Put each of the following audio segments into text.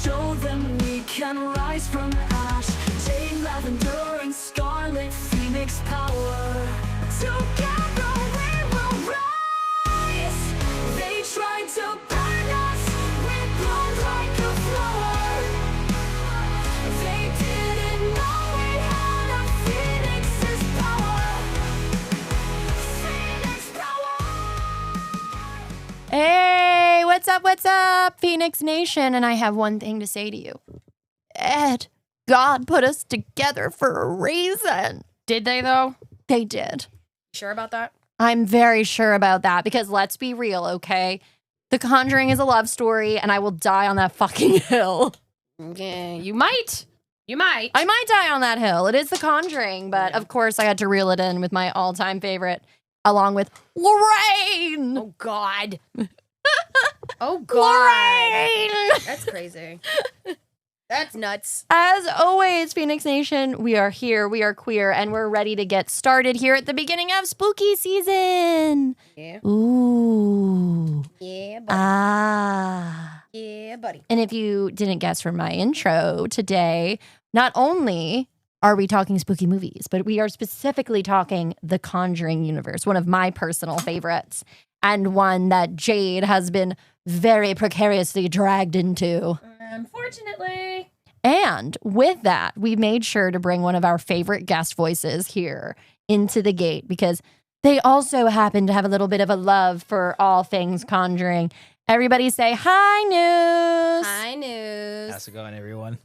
show them we can rise from ash. Jade, Lavender, and Scarlet Phoenix power. Together we will rise. They tried to burn us, we glowed like a flower. They didn't know we had a Phoenix's power. Phoenix power. Hey, what's up, Phoenix Nation? And I have one thing to say to you. Ed, God put us together for a reason. Did they, though? They did. Sure about that? I'm very sure about that because let's be real, okay? The Conjuring is a love story and I will die on that fucking hill. Yeah, you might. You might. I might die on that hill. It is The Conjuring, but of course I had to reel it in with my all-time favorite, along with Lorraine. Oh, God. Oh, God. Lorraine. That's crazy. That's nuts. As always, Phoenix Nation, we are here, we are queer, and we're ready to get started here at the beginning of spooky season. Yeah. Ooh. Yeah, buddy. Ah. Yeah, buddy. And if you didn't guess from my intro today, not only are we talking spooky movies, but we are specifically talking the Conjuring universe, one of my personal favorites, and one that Jade has been very precariously dragged into. Unfortunately. And with that, we made sure to bring one of our favorite guest voices here into the gate because they also happen to have a little bit of a love for all things Conjuring. Everybody say hi, Nous. Hi, Nous. How's it going, everyone?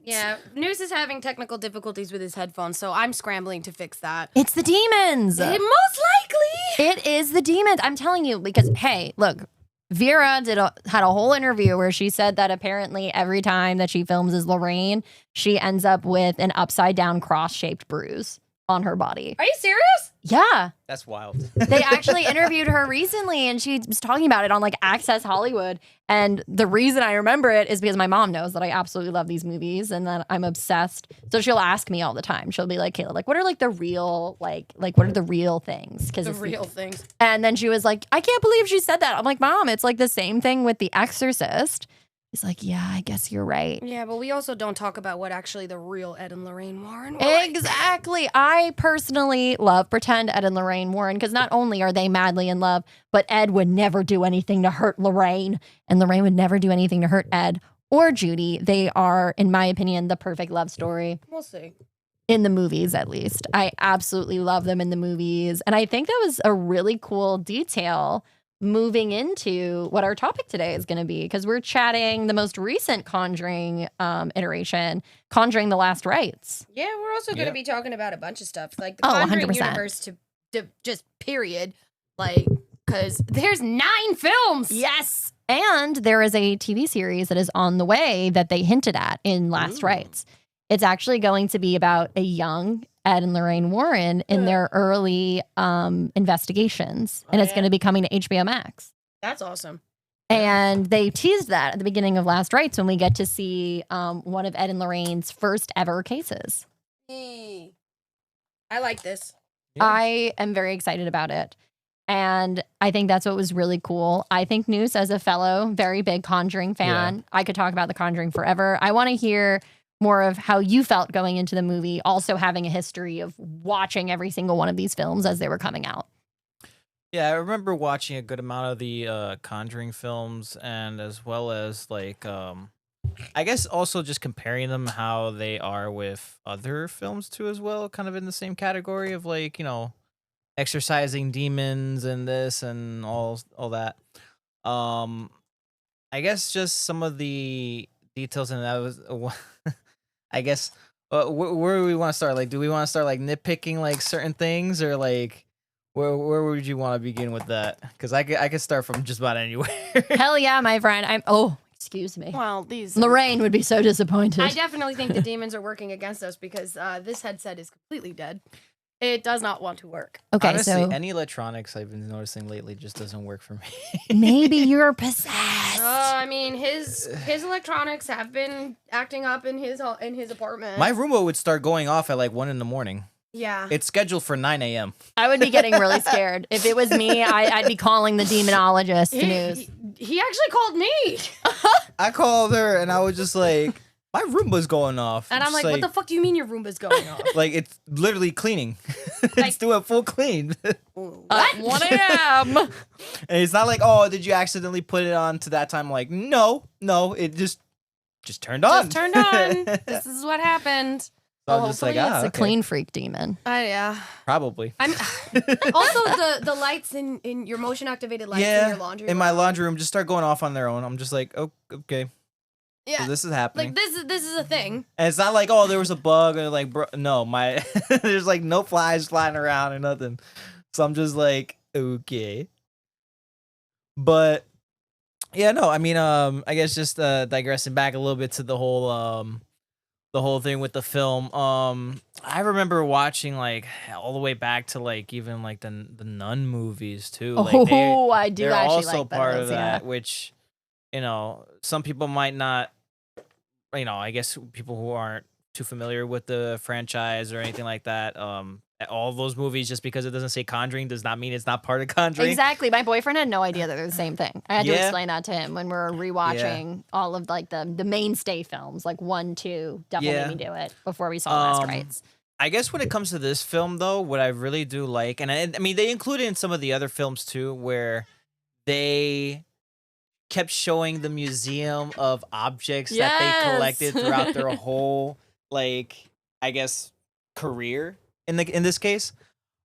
Yeah, Nous is having technical difficulties with his headphones, so I'm scrambling to fix that. It's the demons. Most likely. It is the demons. I'm telling you because, hey, look, Vera had a whole interview where she said that apparently every time that she films as Lorraine, she ends up with an upside down cross-shaped bruise on her body. Are you serious? Yeah. That's wild. They actually interviewed her recently and she was talking about it on like Access Hollywood. And the reason I remember it is because my mom knows that I absolutely love these movies and that I'm obsessed. So she'll ask me all the time. She'll be like, Kayla, like, what are like the real, like what are the real things? The real things. And then she was like, I can't believe she said that. I'm like, Mom, it's like the same thing with The Exorcist. He's like, yeah, I guess you're right. Yeah, but we also don't talk about what actually the real Ed and Lorraine Warren were like. Exactly. I personally love pretend Ed and Lorraine Warren because not only are they madly in love, but Ed would never do anything to hurt Lorraine, and Lorraine would never do anything to hurt Ed or Judy. They are, in my opinion, the perfect love story. We'll see. In the movies, at least. I absolutely love them in the movies. And I think that was a really cool detail moving into what our topic today is going to be, because we're chatting the most recent Conjuring iteration, Conjuring the Last Rites. Yeah, we're also going to be talking about a bunch of stuff, like the Oh, Conjuring 100%. universe to just period, like, because there's 9 films. Yes. And there is a TV series that is on the way that they hinted at in Last Rites. It's actually going to be about a young Ed and Lorraine Warren in their early investigations. And it's going to be coming to HBO Max. That's awesome. And they teased that at the beginning of Last Rites when we get to see one of Ed and Lorraine's first ever cases. Hey. I like this. Yeah. I am very excited about it. And I think that's what was really cool. I think Nous, as a fellow, very big Conjuring fan, I could talk about The Conjuring forever. I want to hear more of how you felt going into the movie, also having a history of watching every single one of these films as they were coming out. Yeah, I remember watching a good amount of the Conjuring films, and as well as like, I guess also just comparing them how they are with other films too, as well, kind of in the same category of like, you know, exorcising demons and this and all that. I guess just some of the details in that was. I guess where do we want to start? Like, do we want to start like nitpicking like certain things, or like where would you want to begin with that? Because I could start from just about anywhere. Hell yeah, my friend. Excuse me. Well, these Lorraine would be so disappointed. I definitely think the demons are working against us because this headset is completely dead. It does not want to work. Okay, Honestly, so any electronics I've been noticing lately just doesn't work for me. maybe you're possessed. I mean, his electronics have been acting up in his apartment. My Roomba would start going off at like 1 a.m. Yeah. It's scheduled for 9 a.m. I would be getting really scared. If it was me, I'd be calling the demonologist news. He actually called me. I called her and I was just like, my Roomba's going off. And I'm Just like, what the fuck do you mean your Roomba's going off? Like, it's literally cleaning. Like- It's doing full clean. At 1 a.m. And it's not like, oh, did you accidentally put it on to that time? I'm like, no, it just turned on. Just turned on. This is what happened. So I'm just Hopefully like, it's a okay. clean freak demon. Yeah. Probably. I'm also the lights in your motion activated lights in your laundry in my room. laundry room just start going off on their own. I'm just like, oh, okay. Yeah. So this is happening. Like this is a thing. And it's not like, oh, there was a bug or like, bro, no, my there's like no flies flying around or nothing. So I'm just like, okay. But yeah, no, I mean, I guess just digressing back a little bit to the whole thing with the film. I remember watching like all the way back to like even like the Nun movies too. Like I do they're actually also like part those, of that, which, you know, some people might not, you know, I guess people who aren't too familiar with the franchise or anything like that, all those movies, just because it doesn't say Conjuring does not mean it's not part of Conjuring. Exactly. My boyfriend had no idea that they're the same thing. I had to Yeah. explain that to him when we were rewatching all of like the mainstay films, like 1, 2, definitely Yeah. made me do it before we saw Last Um, Rites. I guess when it comes to this film, though, what I really do like, and I mean, they included in some of the other films too, where they kept showing the museum of objects that they Yes. collected throughout their whole, like, I guess, career in this case.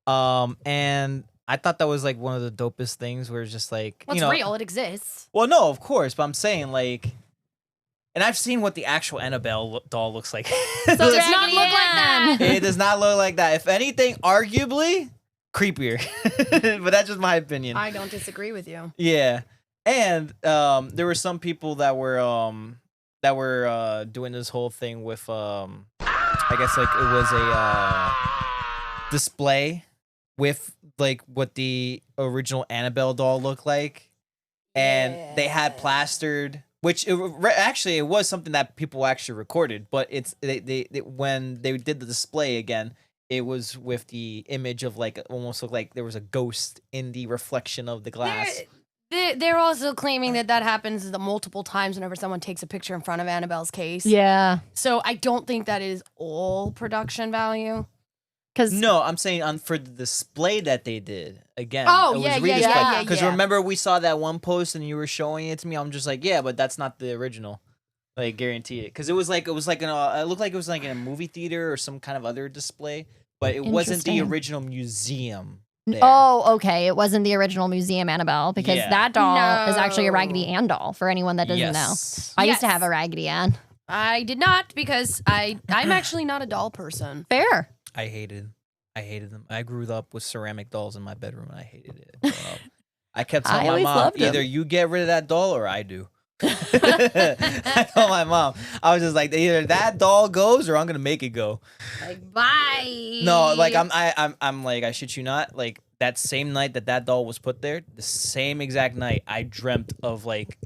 And I thought that was like one of the dopest things, where it's just like, Well, you it's know, real. It exists. well, no, of course, but I'm saying like. And I've seen what the actual Annabelle doll looks like. So it does not look like that. It does not look like that. If anything, arguably creepier. But that's just my opinion. I don't disagree with you. Yeah. And there were some people that were doing this whole thing with I guess like it was a display with like what the original Annabelle doll looked like. And they had plastered, which actually it was something that people actually recorded, but it's they when they did the display again, it was with the image of like almost looked like there was a ghost in the reflection of the glass. They're also claiming that happens multiple times whenever someone takes a picture in front of Annabelle's case. Yeah. So I don't think that is all production value. Because No, I'm saying for the display that they did again. Oh, it was yeah, redisplay. yeah. Because remember we saw that one post and you were showing it to me. I'm just like, yeah, but that's not the original. Like, guarantee it. Because it looked like it was like in a movie theater or some kind of other display, but it wasn't the Interesting. original museum. There. Oh, okay. It wasn't the original Museum Annabelle, because Yeah. that doll is actually a No. Raggedy Ann doll, for anyone that doesn't know. Yes. I used to Yes. have a Raggedy Ann. I did not, because I'm actually not a doll person. Fair. I hated them. I grew up with ceramic dolls in my bedroom and I hated it. growing up. I kept I telling my always mom, loved 'em. either you get rid of that doll or I do. I told my mom, I was just like, either that doll goes or I'm gonna make it go. Like, bye. No, like I'm like, I shit you not, like that same night that doll was put there, the same exact night, I dreamt of like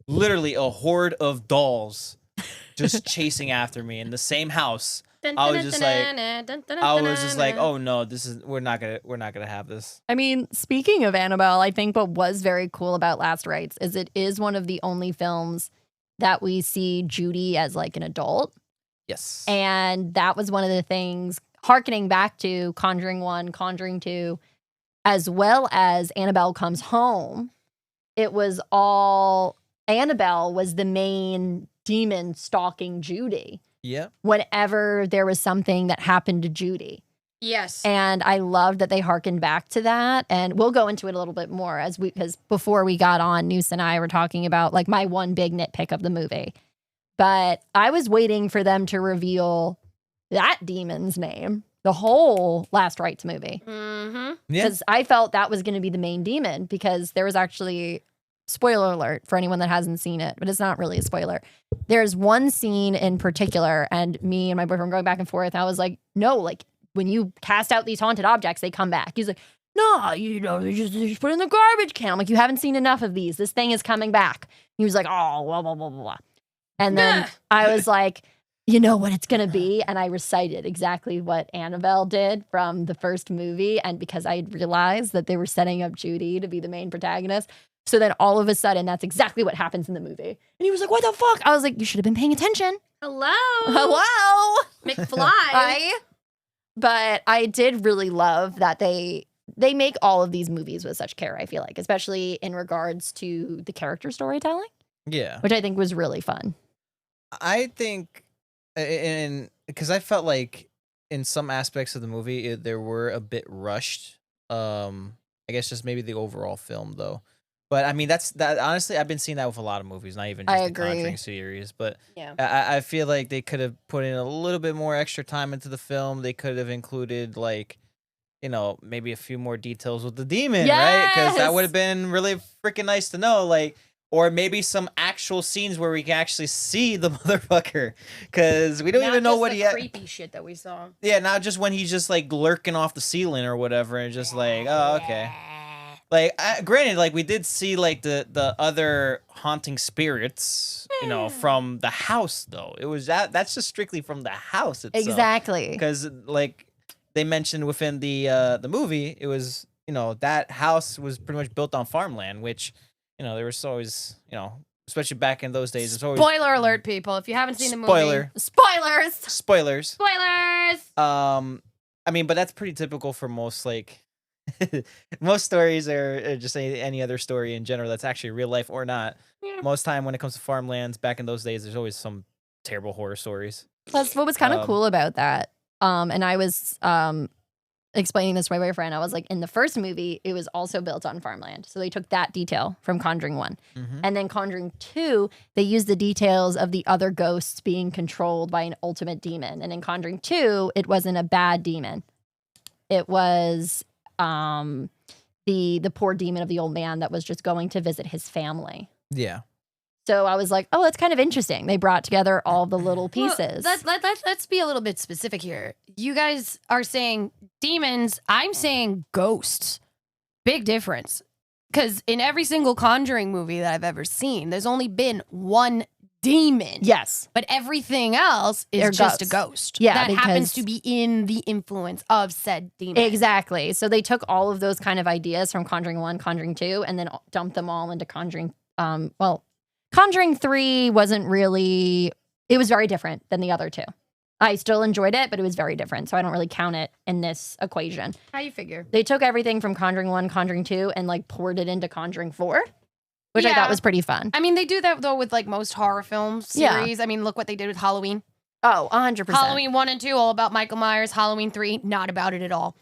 literally a horde of dolls just chasing after me in the same house. I was just like, oh no, we're not gonna have this. I mean, speaking of Annabelle, I think what was very cool about Last Rites is it is one of the only films that we see Judy as like an adult. Yes. And that was one of the things, hearkening back to Conjuring 1, Conjuring 2, as well as Annabelle Comes Home. It was all, Annabelle was the main demon stalking Judy Yeah. whenever there was something that happened to Judy. Yes. And I love that they harkened back to that. And we'll go into it a little bit more because before we got on, Nous and I were talking about like my one big nitpick of the movie. But I was waiting for them to reveal that demon's name, the whole Last Rites movie. Mm-hmm. Yeah. Because I felt that was going to be the main demon, because there was actually, spoiler alert for anyone that hasn't seen it, but it's not really a spoiler. There's one scene in particular, and me and my boyfriend going back and forth. I was like, no, like when you cast out these haunted objects, they come back. He's like, no, you know, they just put it in the garbage can. I'm like, you haven't seen enough of these. This thing is coming back. He was like, oh, blah, blah, blah, blah, blah. And then I was like, you know what it's going to be? And I recited exactly what Annabelle did from the first movie. And because I had realized that they were setting up Judy to be the main protagonist, So then all of a sudden, that's exactly what happens in the movie. And he was like, what the fuck? I was like, you should have been paying attention. Hello. Hello. McFly. But I did really love that they make all of these movies with such care, I feel like, especially in regards to the character storytelling, Yeah. which I think was really fun. I think, and because I felt like in some aspects of the movie, they were a bit rushed. I guess just maybe the overall film, though. But I mean, that honestly, I've been seeing that with a lot of movies, not even just the Conjuring series. But Yeah. I feel like they could have put in a little bit more extra time into the film. They could have included like, maybe a few more details with the demon, right? Because that would have been really freaking nice to know. Like, or maybe some actual scenes where we can actually see the motherfucker, because we don't even know what he. Creepy shit that we saw. Yeah, not just when he's just like lurking off the ceiling or whatever, and just like, oh, okay. Like, granted, like we did see like the other haunting spirits, from the house though. It was that's just strictly from the house itself. Exactly. Because like they mentioned within the movie, it was that house was pretty much built on farmland, which there was always especially back in those days. It's always Spoiler alert, people! If you haven't seen the movie, Spoilers. I mean, but that's pretty typical for most like. Most stories are just any other story in general that's actually real life or not. Yeah. Most time when it comes to farmlands back in those days, there's always some terrible horror stories. Plus, what was kind of cool about that, and I was explaining this to my boyfriend, I was like, in the first movie, it was also built on farmland. So they took that detail from Conjuring 1. Mm-hmm. And then Conjuring 2, they used the details of the other ghosts being controlled by an ultimate demon. And in Conjuring 2, it wasn't a bad demon. It was the poor demon of the old man that was just going to visit his family. Yeah. So I was like, oh, that's kind of interesting. They brought together all the little pieces. Well, let's be a little bit specific here. You guys are saying demons. I'm saying ghosts. Big difference. Because in every single Conjuring movie that I've ever seen, there's only been one demon. Yes. But everything else is They're just ghosts. a ghost. Yeah, That happens because- to be in the influence of said demon. Exactly. So they took all of those kind of ideas from Conjuring 1, Conjuring 2, and then dumped them all into Conjuring. Conjuring 3 wasn't really, it was very different than the other two. I still enjoyed it, but it was very different. So I don't really count it in this equation. How you figure? They took everything from Conjuring 1, Conjuring 2, and like poured it into Conjuring 4, which I Yeah. thought was pretty fun. I mean, they do that though with like most horror film Yeah. series. I mean, look what they did with Halloween. Oh, 100%. Halloween 1 and 2, all about Michael Myers. Halloween 3, not about it at all.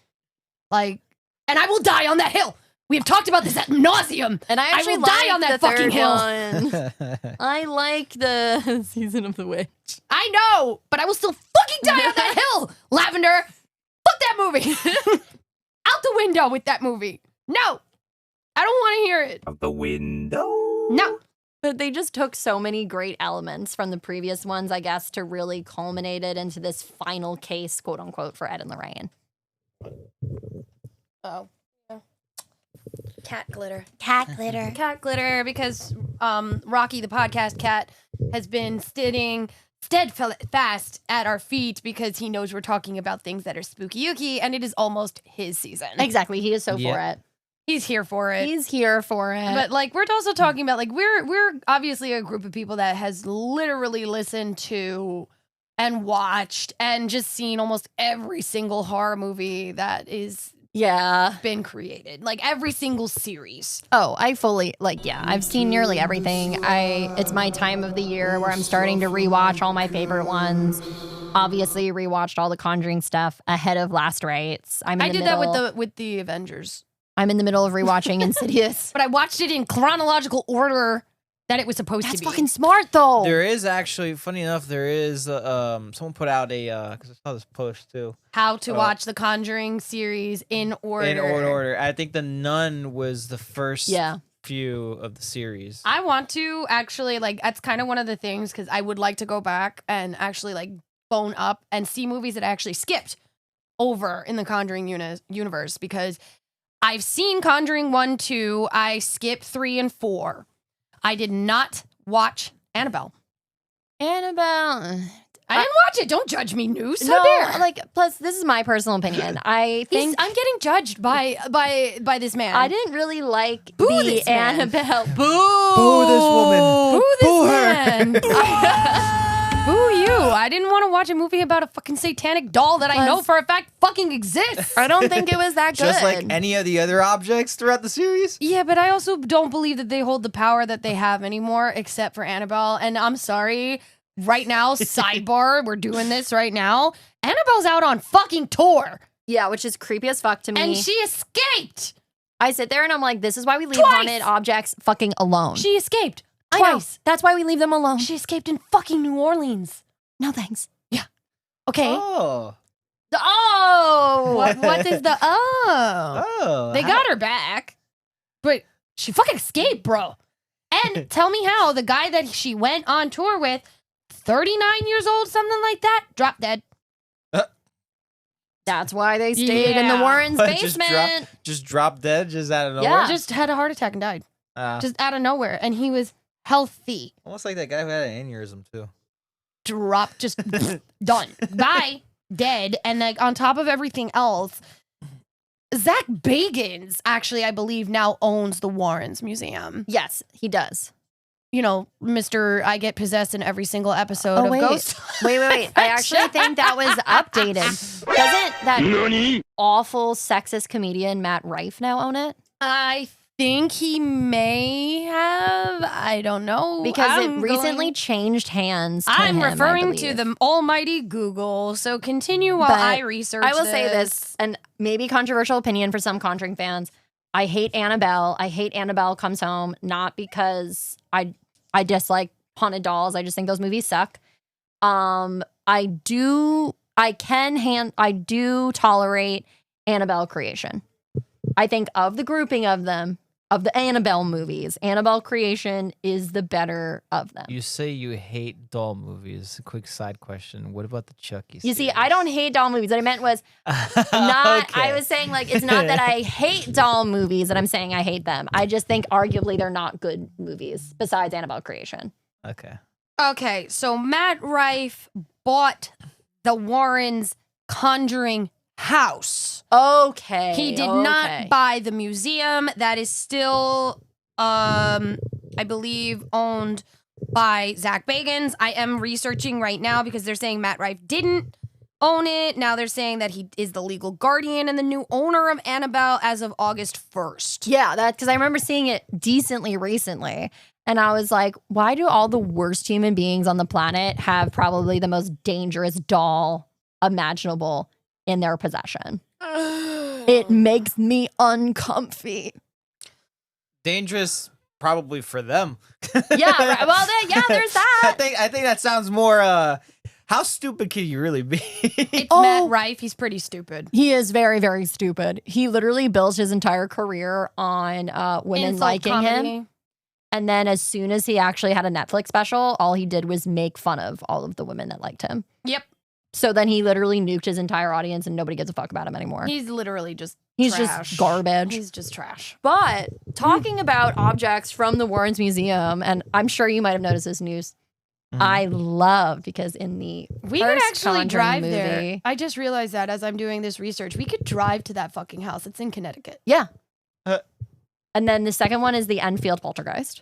Like, and I will die on that hill. We have talked about this ad nauseum. And I actually will die on that fucking hill. One. I like the Season of the Witch. I know, but I will still fucking die on that hill. Lavender, fuck that movie. Out the window with that movie. No, I don't want to hear it. Out the window. No. But they just took so many great elements from the previous ones, I guess, to really culminate it into this final case, quote unquote, for Ed and Lorraine. Oh. Cat glitter. Cat glitter. Cat glitter, because Rocky the podcast cat has been sitting steadfast at our feet because he knows we're talking about things that are spooky ooky, and it is almost his season. Exactly. He is so for it. He's here for it. He's here for it. But like we're also talking about like we're obviously a group of people that has literally listened to and watched and just seen almost every single horror movie that is been created. Like every single series. Oh, I fully I've seen nearly everything. It's my time of the year where I'm starting to rewatch all my favorite ones. Obviously rewatched all the Conjuring stuff ahead of Last Rites. I did that with the Avengers. I'm in the middle of rewatching Insidious. But I watched it in chronological order that it was supposed That's to be. fucking smart though. There is actually, funny enough, there is someone put out a because I saw this post too. How to watch the Conjuring series in order. In order. I think the Nun was the first few of the series. I want to actually that's kind of one of the things because I would like to go back and actually bone up and see movies that I actually skipped over in the Conjuring universe because I've seen Conjuring 1, 2. I skipped 3 and 4. I did not watch Annabelle. I I didn't watch it. Don't judge me, Nous. How No, dare. like, plus, this is my personal opinion. I think I'm getting judged by this man. I didn't really like Boo the this man. Annabelle. Boo this woman. Boo this Boo her. man. Boo you. I didn't want to watch a movie about a fucking satanic doll that I know for a fact fucking exists. I don't think it was that good. Just like any of the other objects throughout the series. Yeah, but I also don't believe that they hold the power that they have anymore, except for Annabelle. And I'm sorry, right now, sidebar, we're doing this right now. Annabelle's out on fucking tour, yeah, which is creepy as fuck to me. and she escaped. I sit there and I'm like, this is why we leave Twice! haunted objects fucking alone. She escaped I know. twice. That's why we leave them alone. She escaped in fucking New Orleans. No thanks. Okay. Oh. Oh, What is the Oh. They got her back, but she fucking escaped, bro. And tell me how the guy that she went on tour with, 39 years old, something like that, dropped dead. that's why they stayed in the Yeah. Warrens' Just basement. Just dropped dead, just out of Yeah. nowhere. Just had a heart attack and died. Uh, Just out of nowhere. And he was healthy. almost like that guy who had an aneurysm too. Dropped, just done. Bye. Dead. And like on top of everything else, Zach Bagans actually, I believe, now owns the Warrens Museum. Yes, he does. You know, Mr. I get possessed in every single episode Oh, of wait. Ghost. Wait. I actually think that was updated. Doesn't that awful sexist comedian Matt Rife now own it? I think he may have. I don't know. Because I'm it recently going- changed hands. To I'm him, I referring to believe. the almighty Google. So continue while But I research I will say this, and maybe controversial opinion for some Conjuring fans. I hate Annabelle. I hate Annabelle Comes Home, not because I dislike haunted dolls. I just think those movies suck. I do tolerate Annabelle Creation. I think of the grouping of them, of the Annabelle movies, Annabelle Creation is the better of them. You say you hate doll movies. A quick side question. What about the Chucky You see, series? I don't hate doll movies. What I meant was not, Okay. I was saying like, it's not that I hate doll movies that I'm saying I hate them. I just think arguably they're not good movies besides Annabelle Creation. Okay. Okay, so Matt Rife bought the Warrens' Conjuring house. Okay. He did not buy the museum that is still, I believe, owned by Zach Bagans. I am researching right now because they're saying Matt Rife didn't own it. Now they're saying that he is the legal guardian and the new owner of Annabelle as of August 1st. Yeah, that because I remember seeing it decently recently. And I was like, why do all the worst human beings on the planet have probably the most dangerous doll imaginable in their possession? It makes me uncomfy. Dangerous, probably for them. Yeah, right. Well, there's that. I think that sounds more. How stupid can you really be? It's Oh. Matt Rife. He's pretty stupid. He is very, very stupid. He literally built his entire career on women Insult liking him. comedy. And then as soon as he actually had a Netflix special, all he did was make fun of all of the women that liked him. Yep. So then he literally nuked his entire audience and nobody gives a fuck about him anymore. He's literally just He's trash. just garbage. He's just trash. But talking about objects from the Warrens Museum, and I'm sure you might have noticed this news, I love because in the We could first actually Conjuring drive movie, there. I just realized that as I'm doing this research. We could drive to that fucking house. It's in Connecticut. Yeah. Uh. And then the second one is the Enfield Poltergeist,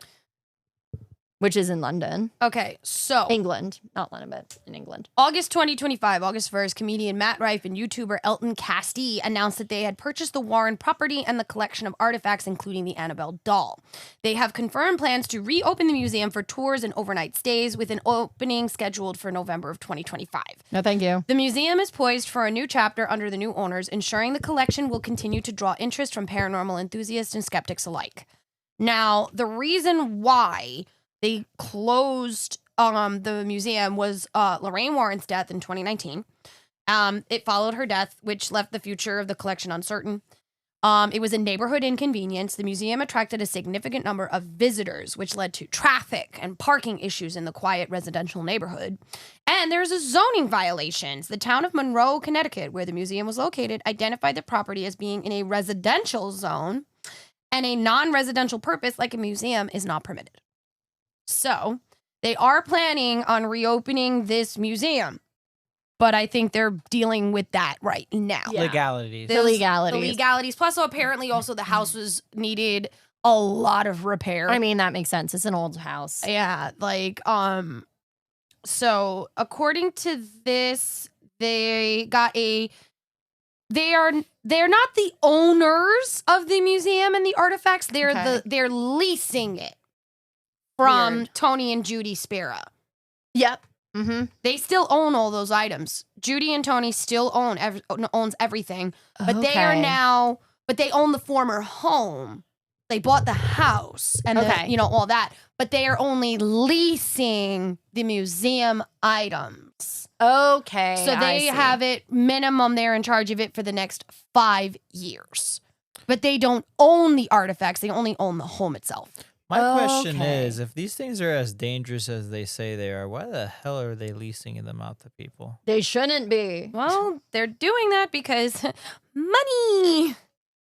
which is in London. Okay, so England. Not London, but in England. August 2025, August 1st, comedian Matt Rife and YouTuber Elton Castee announced that they had purchased the Warren property and the collection of artifacts, including the Annabelle doll. They have confirmed plans to reopen the museum for tours and overnight stays, with an opening scheduled for November of 2025. No, thank you. The museum is poised for a new chapter under the new owners, ensuring the collection will continue to draw interest from paranormal enthusiasts and skeptics alike. Now, the reason why they closed the museum was Lorraine Warren's death in 2019. It followed her death, which left the future of the collection uncertain. It was a neighborhood inconvenience. The museum attracted a significant number of visitors, which led to traffic and parking issues in the quiet residential neighborhood. And there's a zoning violations. The town of Monroe, Connecticut, where the museum was located, identified the property as being in a residential zone, and a non-residential purpose like a museum is not permitted. So They are planning on reopening this museum, but I think they're dealing with that right now. Yeah. Legalities. The legalities. The legalities. Plus, apparently, also the house needed a lot of repair. I mean, that makes sense. It's an old house. Yeah, like so according to this, they're not the owners of the museum and the artifacts. They're leasing it from Weird. Tony and Judy Spera. Yep. Mm-hmm. They still own all those items. Judy and Tony still owns everything, but they are now. But they own the former home. They bought the house and all that, but they are only leasing the museum items. Okay. So they have it minimum. They're in charge of it for the next 5 years, but they don't own the artifacts. They only own the home itself. My question Okay. is, if these things are as dangerous as they say they are, why the hell are they leasing them out to people? They shouldn't be. Well, they're doing that because money,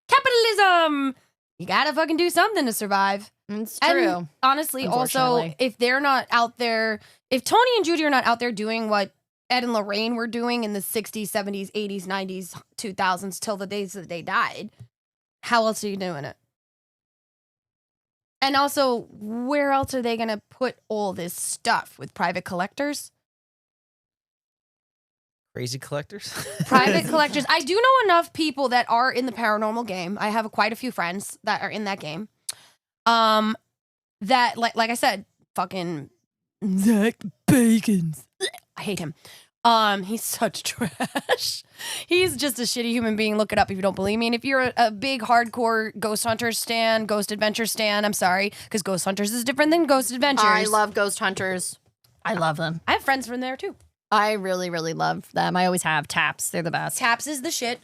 capitalism. You gotta fucking do something to survive. It's And true. honestly, also, Unfortunately. if they're not out there, if Tony and Judy are not out there doing what Ed and Lorraine were doing in the 60s, 70s, 80s, 90s, 2000s, till the days that they died, how else are you doing it? And also, where else are they going to put all this stuff with private collectors? Crazy collectors? Private collectors. I do know enough people that are in the paranormal game. I have quite a few friends that are in that game. That like I said, fucking Zach Bacons. I hate him. He's such trash. He's just a shitty human being. Look it up if you don't believe me. And if you're a big hardcore Ghost Hunter stan, Ghost Adventure stan, I'm sorry, because Ghost Hunters is different than Ghost Adventures. I love Ghost Hunters. I love them. I have friends from there too. I really, really love them. I always have Taps. They're the best. Taps is the shit.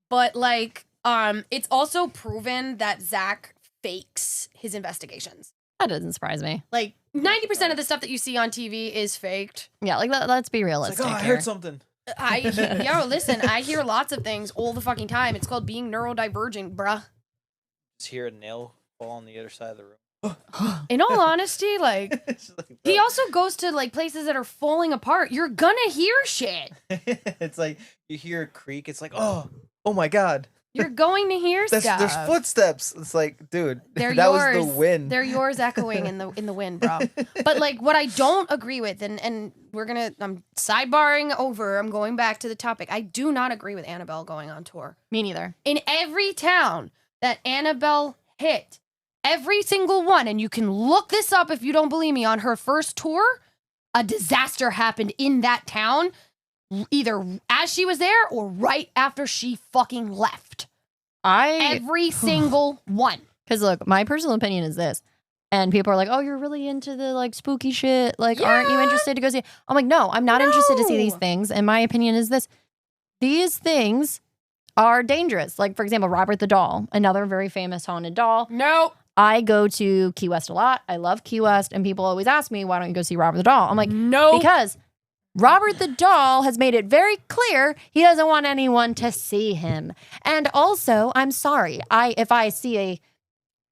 But like, it's also proven that Zach fakes his investigations. That doesn't surprise me. Like 90% of the stuff that you see on TV is faked. Yeah, like let's be It's realistic. like, oh, I here. heard something. Listen, I hear lots of things all the fucking time. It's called being neurodivergent, bruh. Just hear a nail fall on the other side of the room. In all honesty, like, It's like, he bro. also goes to like places that are falling apart. You're gonna hear shit. It's like you hear a creak. It's like, oh my god, You're going to hear there's stuff. footsteps. It's like, dude, They're that yours. was the wind. They're yours echoing in the wind, bro. But like what I don't agree with, and I'm sidebarring over, I'm going back to the topic. I do not agree with Annabelle going on tour. Me neither. In every town that Annabelle hit, every single one, and you can look this up if you don't believe me, on her first tour, a disaster happened in that town, either as she was there or right after she fucking left. Every single one. Because look, my personal opinion is this, and people are like, "Oh, you're really into the like spooky shit. Like, aren't you Yeah. interested to go see?" I'm like, "No, I'm not interested to see these No. things." And my opinion is this: these things are dangerous. Like, for example, Robert the Doll, another very famous haunted doll. No. I go to Key West a lot. I love Key West, and people always ask me, "Why don't you go see Robert the Doll?" I'm like, No. because Robert the Doll has made it very clear he doesn't want anyone to see him. And also, I'm sorry, if I see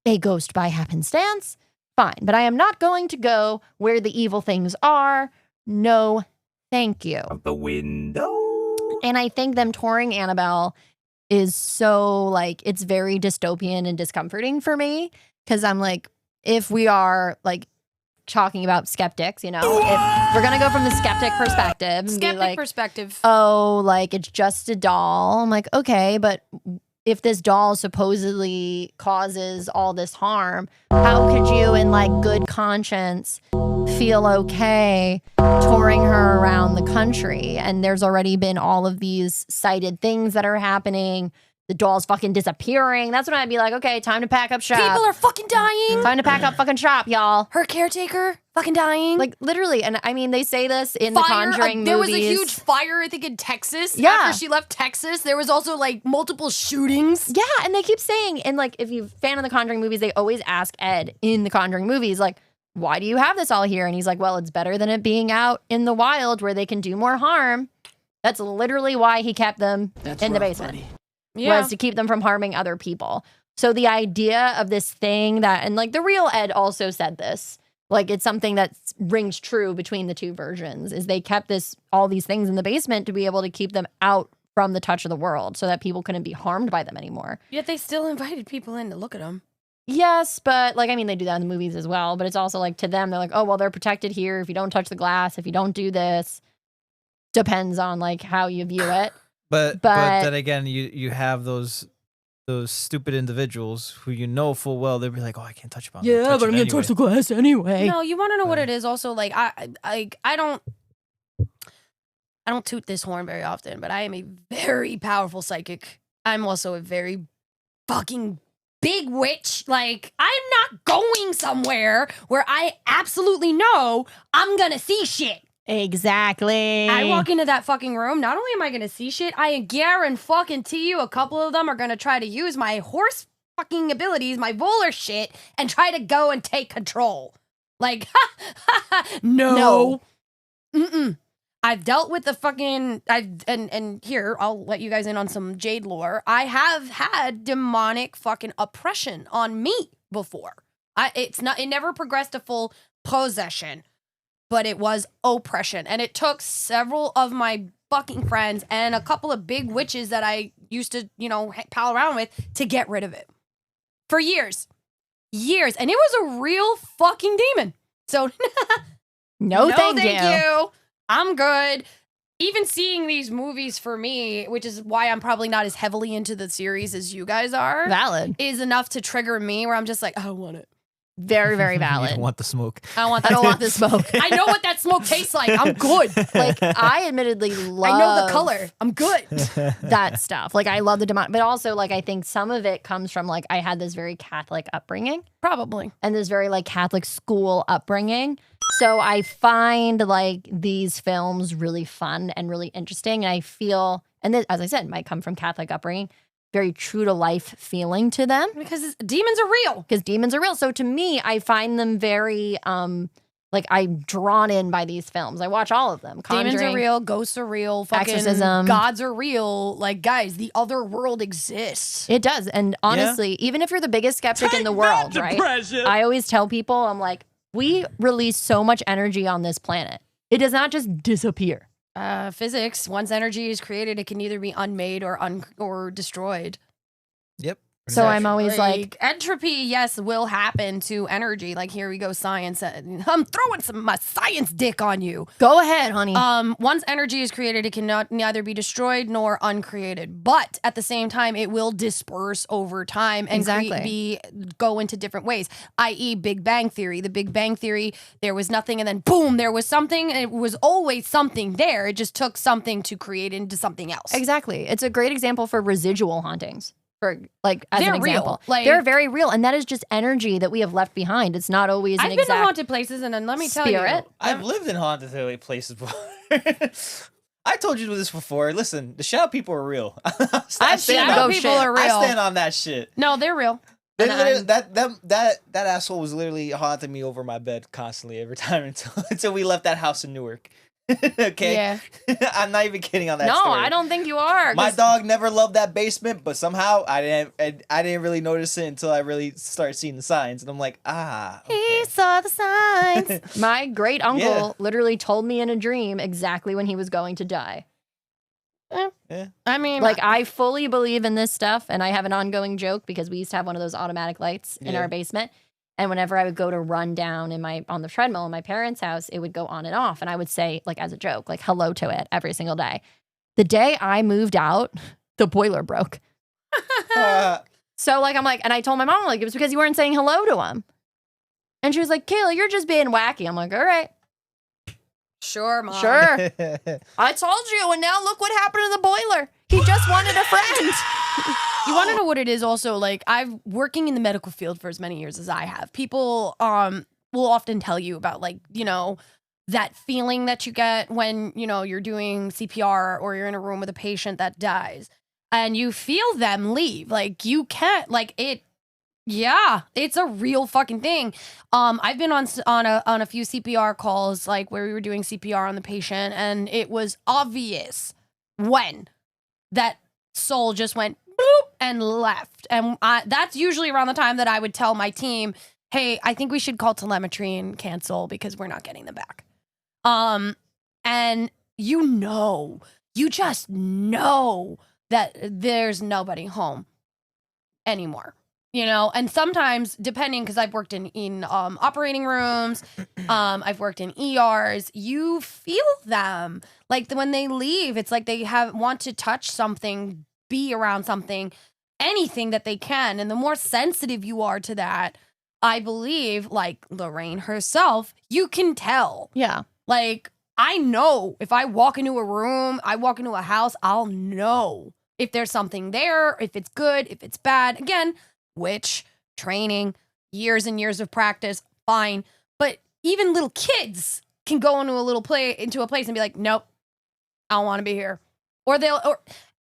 a ghost by happenstance, fine. But I am not going to go where the evil things are. No, thank you. the window. And I think them touring Annabelle is so like, it's very dystopian and discomforting for me. Because I'm like, if we are like talking about skeptics, if we're going to go from the skeptic perspective and be Skeptic like, perspective. oh, like it's just a doll. I'm like, okay, but if this doll supposedly causes all this harm, how could you in like good conscience feel okay touring her around the country? And there's already been all of these cited things that are happening. The doll's fucking disappearing. That's when I'd be like, okay, time to pack up shop. People are fucking dying. Time to pack up fucking shop, y'all. Her caretaker fucking dying. Like literally, and I mean, they say this in the Conjuring there movies. was a huge fire, I think, in Texas. Yeah. After she left Texas, there was also like multiple shootings. Yeah, and they keep saying, and like, if you're a fan of the Conjuring movies, they always ask Ed in the Conjuring movies, like, why do you have this all here? And he's like, well, it's better than it being out in the wild where they can do more harm. That's literally why he kept them in the basement, was to keep them from harming other people. So the idea of this thing that, and like the real Ed also said this, Like it's something that rings true between the two versions is they kept all these things in the basement to be able to keep them out from the touch of the world so that people couldn't be harmed by them anymore. Yet they still invited people in to look at them. Yes, but like, I mean, they do that in the movies as well, but it's also like to them, they're like, oh, well, they're protected here. If you don't touch the glass, if you don't do this, depends on like how you view it. But then again, you have those stupid individuals who you know full well they'll be like, oh, I can't touch about. Yeah, but I'm gonna touch the glass anyway. No, you want to know what it is? Also, like I don't toot this horn very often, but I am a very powerful psychic. I'm also a very fucking big witch. Like, I'm not going somewhere where I absolutely know I'm gonna see shit. Exactly. I walk into that fucking room. Not only am I gonna see shit, I guarantee you a couple of them are gonna try to use my horse fucking abilities, my volar shit, and try to go and take control. Like, no. Mm-mm. I've dealt with the fucking and here I'll let you guys in on some Jade lore. I have had demonic fucking oppression on me before. It never progressed to full possession, but it was oppression, and it took several of my fucking friends and a couple of big witches that I used to, pal around with to get rid of it for years, and it was a real fucking demon. So no, thank you. I'm good. Even seeing these movies for me, which is why I'm probably not as heavily into the series as you guys are, valid, is enough to trigger me where I'm just like, I don't want it. Very, very valid. You don't want the smoke. I don't want the smoke. I know what that smoke tastes like. I'm good. Like, I admittedly love. I know the color. I'm good. That stuff. Like, I love the demonic, but also, like, I think some of it comes from, like, I had this very Catholic upbringing. Probably. And this very, like, Catholic school upbringing. So I find, like, these films really fun and really interesting. And I feel, and this, as I said, might come from Catholic upbringing, very true to life feeling to them. Because demons are real. Because demons are real. So to me, I find them very, like, I'm drawn in by these films. I watch all of them. Conjuring, demons are real. Ghosts are real. Fucking exorcism. Gods are real. Like, guys, the other world exists. It does. And honestly, even if you're the biggest skeptic in the world, right? I always tell people, I'm like, we release so much energy on this planet. It does not just disappear. Physics. Once energy is created, it can either be unmade or destroyed. Yep. So I'm always like entropy, yes, will happen to energy. Like, here we go, science. I'm throwing my science dick on you. Go ahead, honey. Once energy is created, it cannot neither be destroyed nor uncreated. But at the same time, it will disperse over time and go into different ways. I.e., Big Bang Theory. The Big Bang Theory, there was nothing, and then boom, there was something. And it was always something there. It just took something to create into something else. Exactly. It's a great example for residual hauntings. For, like, as they're an example, real. Like, they're very real, and that is just energy that we have left behind. It's not always an I've been exact to haunted places, and then let me tell you, I've lived in haunted places before. I told you this before. Listen, the shadow people are real. Shadow people are real. I stand on that shit. No, they're real. That asshole was literally haunting me over my bed constantly every time until we left that house in Newark. Okay. Yeah. I'm not even kidding on that. No, story. I don't think you are. My dog never loved that basement, but somehow I didn't really notice it until I really started seeing the signs, and I'm like, okay. He saw the signs. My great uncle literally told me in a dream exactly when he was going to die. Yeah. I mean, Like, I fully believe in this stuff, and I have an ongoing joke because we used to have one of those automatic lights in our basement. And whenever I would go to run down on the treadmill in my parents' house, it would go on and off. And I would say, like, as a joke, like, hello to it every single day. The day I moved out, the boiler broke. So, like, I'm like, and I told my mom, like, it was because you weren't saying hello to him. And she was like, Kayla, you're just being wacky. I'm like, all right. sure, Mom. Sure. I told you, and now look what happened to the boiler. He just wanted a friend. You want to know what it is also? Like, I've working in the medical field for as many years as I have. People will often tell you about, like, that feeling that you get when, you're doing CPR or you're in a room with a patient that dies and you feel them leave. Like, you can't, like, it. Yeah, it's a real fucking thing. I've been on a few CPR calls, like, where we were doing CPR on the patient, and it was obvious when that soul just went boop and left. And that's usually around the time that I would tell my team, hey, I think we should call telemetry and cancel because we're not getting them back. And you just know that there's nobody home anymore. And sometimes, depending, because I've worked in operating rooms, I've worked in ERs, you feel them. Like when they leave, it's like they want to touch something, be around something, anything that they can. And the more sensitive you are to that, I believe, like Lorraine herself, you can tell. Yeah. Like, I know if I walk into a room, I walk into a house, I'll know if there's something there, if it's good, if it's bad. Again, which training, years and years of practice, fine. But even little kids can go into a place and be like, nope, I don't want to be here. Or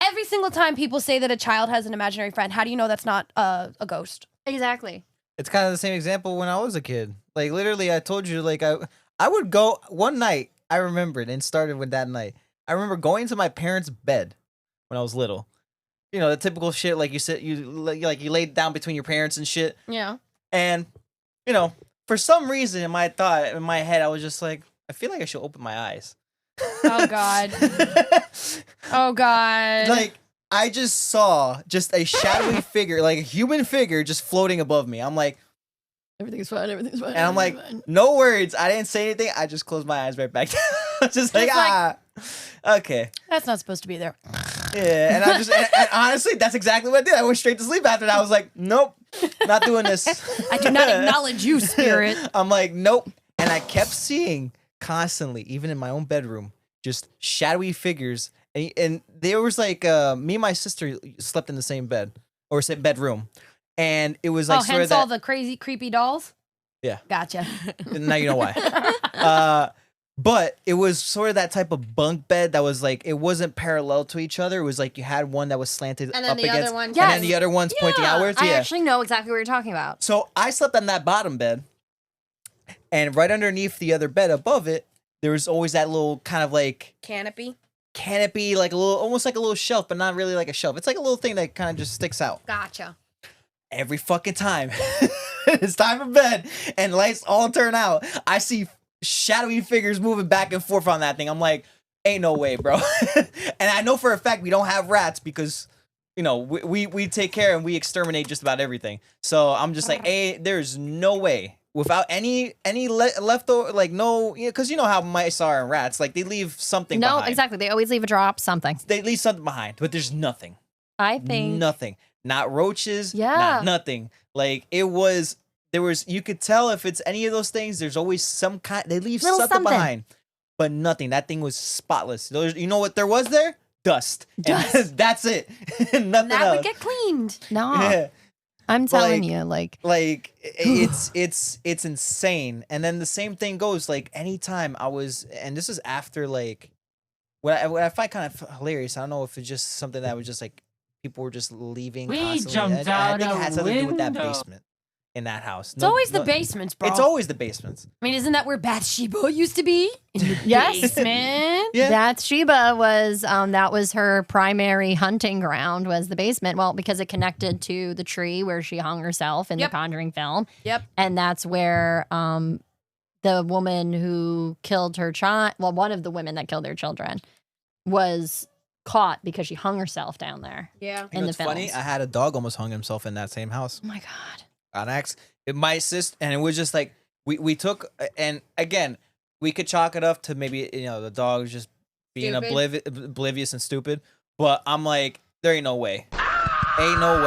every single time people say that a child has an imaginary friend, how do you know that's not a ghost? Exactly. It's kind of the same example when I was a kid. Like literally, I told you, like I would go one night. I remembered and started with that night. I remember going to my parents' bed when I was little. The typical shit, like you laid down between your parents and shit. Yeah. And for some reason in my head, I was just like, I feel like I should open my eyes. Oh God. Oh God. Like I just saw just a shadowy figure, like a human figure, just floating above me. I'm like, everything's fine. And I'm like, no words. I didn't say anything. I just closed my eyes right back down. Just like, okay. That's not supposed to be there. Yeah, and and honestly, that's exactly what I did. I went straight to sleep after that. I was like, nope, not doing this. I do not acknowledge you, spirit. I'm like, nope. And I kept seeing constantly, even in my own bedroom, just shadowy figures. And there was like, me and my sister slept in the same bed or same bedroom. And it was like, hence all the crazy, creepy dolls? Yeah. Gotcha. Now you know why. But it was sort of that type of bunk bed that was like, it wasn't parallel to each other. It was like you had one that was slanted And then up the against, other one. and then the other one's pointing outwards. I Yeah. actually know exactly what you're talking about. So I slept on that bottom bed, and right underneath the other bed above it, there was always that little kind of like Canopy. like a little, almost like a little shelf, but not really like a shelf. It's like a little thing that kind of just sticks out. Gotcha. Every fucking time it's time for bed and lights all turn out, I see shadowy figures moving back and forth on that thing. I'm like, ain't no way, bro. And I know for a fact we don't have rats because we take care and we exterminate just about everything. So I'm just like, hey, there's no way without any leftover, like no, because you know how mice are and rats, like they leave something No, behind. exactly. They always leave a drop, something. They leave something behind, but there's nothing. I think. Nothing. Not roaches. Yeah. Not nothing. Like there was, you could tell if it's any of those things, there's always some kind, they leave Little something something. behind. But nothing. That thing was spotless. You know what there was there? Dust. Dust. And that's it. Nothing That else. would get cleaned. No. Yeah. I'm telling Like- you, like, it's insane. And then the same thing goes, like anytime I was, and this is after like what I find kind of hilarious. I don't know if it's just something that was just like people were just leaving We constantly. jumped I out think it a had something to do with that window. basement in that house. It's always the basements, bro. It's always the basements. I mean, isn't that where Bathsheba used to be? In the Yes. basement? Yeah. Bathsheba was that was her primary hunting ground, was the basement. Well, because it connected to the tree where she hung herself in Yep. the Conjuring film. Yep. And that's where the woman who killed her child, well, one of the women that killed their children, was caught because she hung herself down there. Yeah. You in know the what's funny? films. I had a dog almost hung himself in that same house. Oh my God. On accident. My sister, and it was just like we took, and again, we could chalk it up to maybe the dog was just being Stupid. oblivious and stupid. But I'm like, there ain't no way, ain't no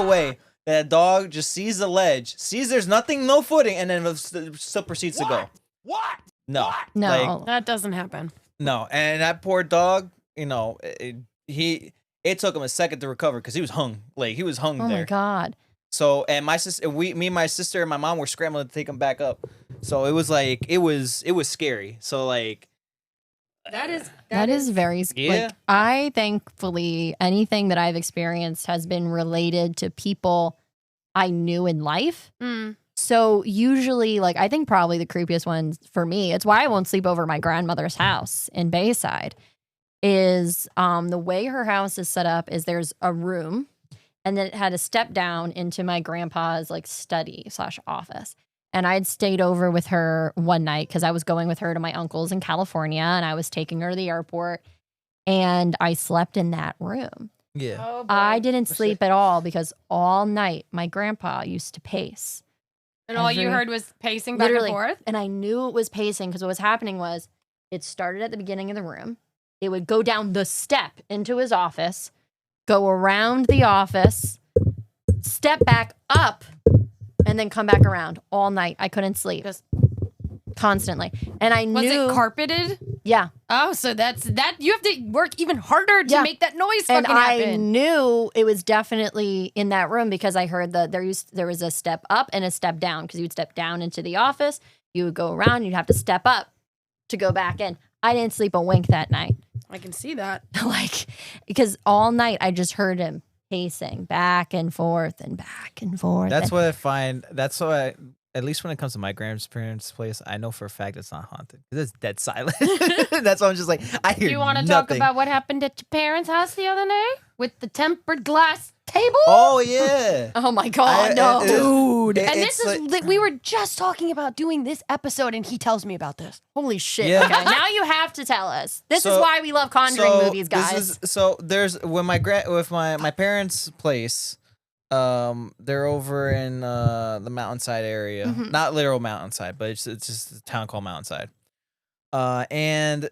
way that a dog just sees the ledge, sees there's nothing, no footing, and then still proceeds to go. What? No, No. Like, That doesn't happen. no, and that poor dog, it took him a second to recover because he was hung, like he was hung Oh there. my God. So, and my sister, me, my sister, and my mom were scrambling to take him back up. So it was like it was scary. So like, That is very Yeah. like, I thankfully anything that I've experienced has been related to people I knew in life. Mm. So usually, like, I think probably the creepiest ones for me, it's why I won't sleep over at my grandmother's house in Bayside, is the way her house is set up is there's a room and then it had a step down into my grandpa's like study/office. And I had stayed over with her one night because I was going with her to my uncle's in California, and I was taking her to the airport, and I slept in that room. Yeah. Oh, boy. I didn't sleep at all because all night my grandpa used to pace. And all you every- heard was pacing back Literally. and forth? And I knew it was pacing because what was happening was it started at the beginning of the room. It would go down the step into his office, go around the office, step back up, and then come back around all night. I couldn't sleep. Just- Constantly. And I Was knew. it carpeted? Yeah. Oh, so that's that. You have to work even harder to Yeah. make that noise And fucking I happen. knew it was definitely in that room because I heard that there was a step up and a step down because you would step down into the office, you would go around, you'd have to step up to go back in. I didn't sleep a wink that night. I can see that. Like, because all night I just heard him pacing back and forth and back and forth. That's and, what I find. That's why, at least when it comes to my grandparents' place, I know for a fact it's not haunted. It's dead silent. That's why I'm just like, I hear Do you want to nothing. talk about what happened at your parents' house the other day with the tempered glass table? Oh yeah. oh my God, I- no. it- And it's this is like- we were just talking about doing this episode, and he tells me about this. Holy shit. Yeah. Okay, now you have to tell us. This is So- why we love Conjuring movies, guys. There's when with my parents' place, they're over in the mountainside area. Mhm. Not literal mountainside, but it's just a town called Mountainside. And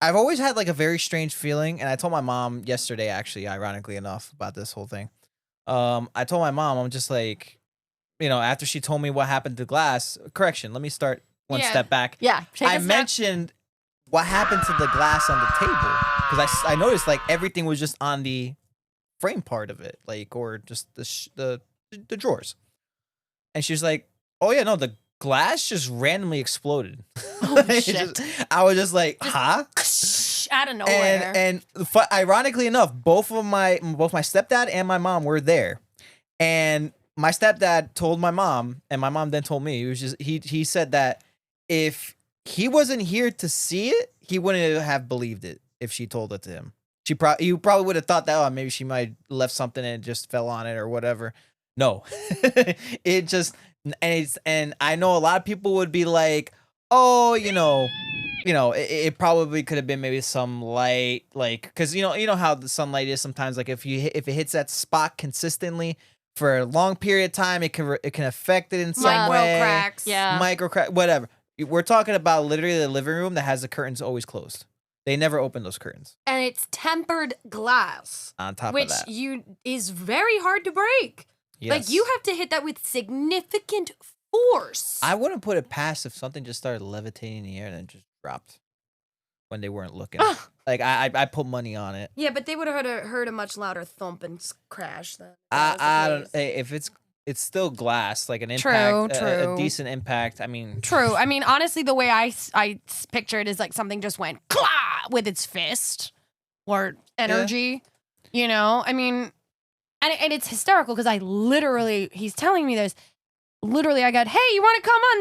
I've always had like a very strange feeling, and I told my mom yesterday, actually, ironically enough, about this whole thing. I told my mom, I'm just like, after she told me what happened to glass. Correction, let me start one Yeah. step back. Yeah. Take I a step. mentioned what happened to the glass on the table because I noticed like everything was just on the frame part of it, like, or just the drawers. And she's like, "Oh yeah, no, the glass just randomly exploded." Oh, It shit. I was just like, "Huh?" Out of nowhere. And ironically enough, both my stepdad and my mom were there, and my stepdad told my mom, and my mom then told me. It was just he said that if he wasn't here to see it, he wouldn't have believed it if she told it to him. You probably would have thought that, oh, maybe she might have left something and it just fell on it or whatever. No, it just and I know a lot of people would be like, oh, it probably could have been maybe some light, like, because you know how the sunlight is sometimes, like if it hits that spot consistently for a long period of time, it can affect it in some Micro way. cracks. Yeah. Micro crack, whatever. We're talking about literally the living room that has the curtains always closed. They never open those curtains. And it's tempered glass, On top which of that, is very hard to break. Like yes. you have to hit that with significant force. I wouldn't put it past if something just started levitating in the air and then just dropped when they weren't looking. Ah. Like I put money on it. Yeah, but they would have heard a much louder thump and crash then. I don't. If it's still glass, like an impact, True, a true. decent impact. I mean, True. I mean, honestly, the way I picture it is like something just went clah with its fist or energy. You know, I mean, and it's hysterical because he's telling me this. Literally, I got, hey, you want to come on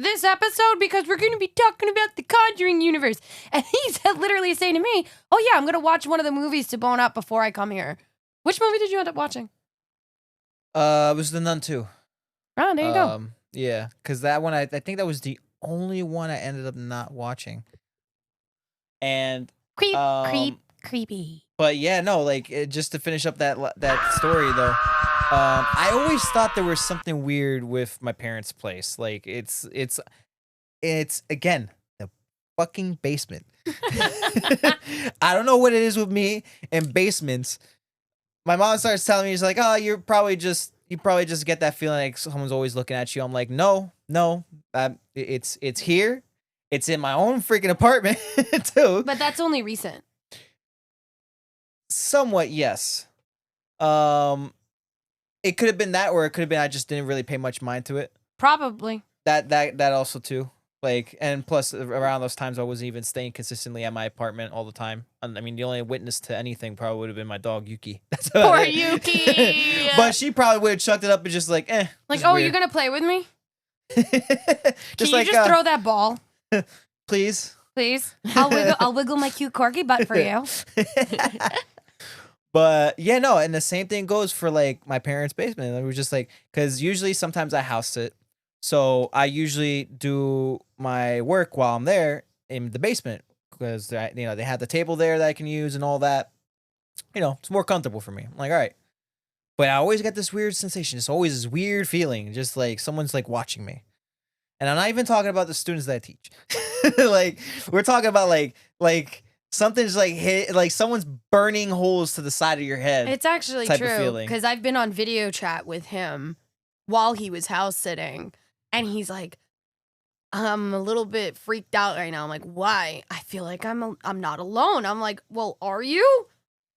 this episode because we're going to be talking about the Conjuring universe, and he's literally saying to me, oh yeah, I'm going to watch one of the movies to bone up before I come here. Which movie did you end up watching? it was The Nun too. Oh, there you go. Yeah, because that one I think that was the only one I ended up not watching. And Creepy. but yeah, no, like just to finish up that story though. I always thought there was something weird with my parents' place. Like it's again the fucking basement. I don't know what it is with me and basements. My mom starts telling me, she's like, "Oh, you probably just get that feeling like someone's always looking at you." I'm like, "No, it's here. It's in my own freaking apartment too." But that's only recent. Somewhat, yes. It could have been that, or it could have been I just didn't really pay much mind to it. Probably. That also too. Like, and plus around those times I wasn't even staying consistently at my apartment all the time. I mean, the only witness to anything probably would have been my dog Yuki. That's about Poor it. Yuki. But she probably would have chucked it up and just like, Like, just oh, weird. you're going to play with me? Just Can like, you just throw that ball, please. please? I'll wiggle my cute corgi butt for you. But yeah, no, and the same thing goes for like my parents' basement. It was just like, because usually sometimes I house sit, so I usually do my work while I'm there in the basement because they have the table there that I can use and all that. It's more comfortable for me. I'm like, all right. But I always get this weird sensation. It's always this weird feeling, just like someone's like watching me. And I'm not even talking about the students that I teach. Like we're talking about like something's like hit, like someone's burning holes to the side of your head. It's actually type of true feeling. because I've been on video chat with him while he was house sitting, and he's like, "I'm a little bit freaked out right now." I'm like, "Why?" I feel like I'm not alone. I'm like, "Well, are you?"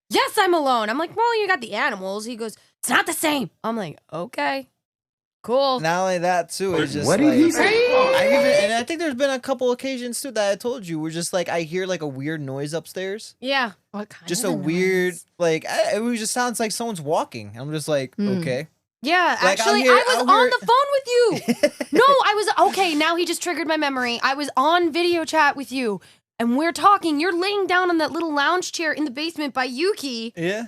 "Yes, I'm alone." I'm like, "Well, you got the animals." He goes, "It's not the same." I'm like, "Okay, cool." Not only that too, it's just What like did he say? and I think there's been a couple occasions too that I told you were just like I hear like a weird noise upstairs. Yeah. What kind Just of a weird noise? like it just sounds like someone's walking. I'm just like, okay. Yeah, Like, actually, I'll I was hear- on the phone with you. No, I was okay. Now he just triggered my memory. I was on video chat with you, and we're talking. You're laying down on that little lounge chair in the basement by Yuki, Yeah.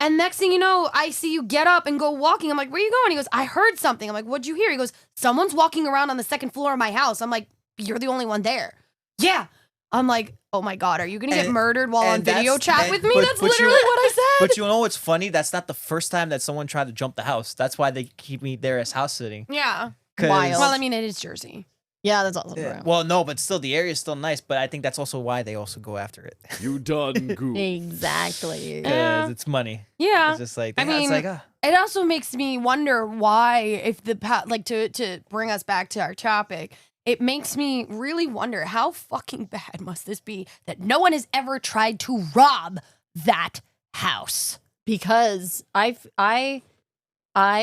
and next thing you know, I see you get up and go walking. I'm like, "Where you going?" He goes, "I heard something." I'm like, "What'd you hear?" He goes, "Someone's walking around on the second floor of my house." I'm like, "You're the only one there." Yeah. I'm like, "Oh my god, are you gonna get And- murdered while on and video that's- chat and- with me?" but- That's but you- literally what I said. But you know what's funny? That's not the first time that someone tried to jump the house. That's why they keep me there as house sitting. Yeah. 'Cause- Wild. Well, I mean, it is Jersey. Yeah, that's also Yeah. true. Well, no, but still, the area is still nice. But I think that's also why they also go after it You done goof. Exactly. because Yeah. it's money. Yeah. It's just like I it's mean, like it also makes me wonder why, if like to bring us back to our topic, it makes me really wonder how fucking bad must this be that no one has ever tried to rob that house. Because I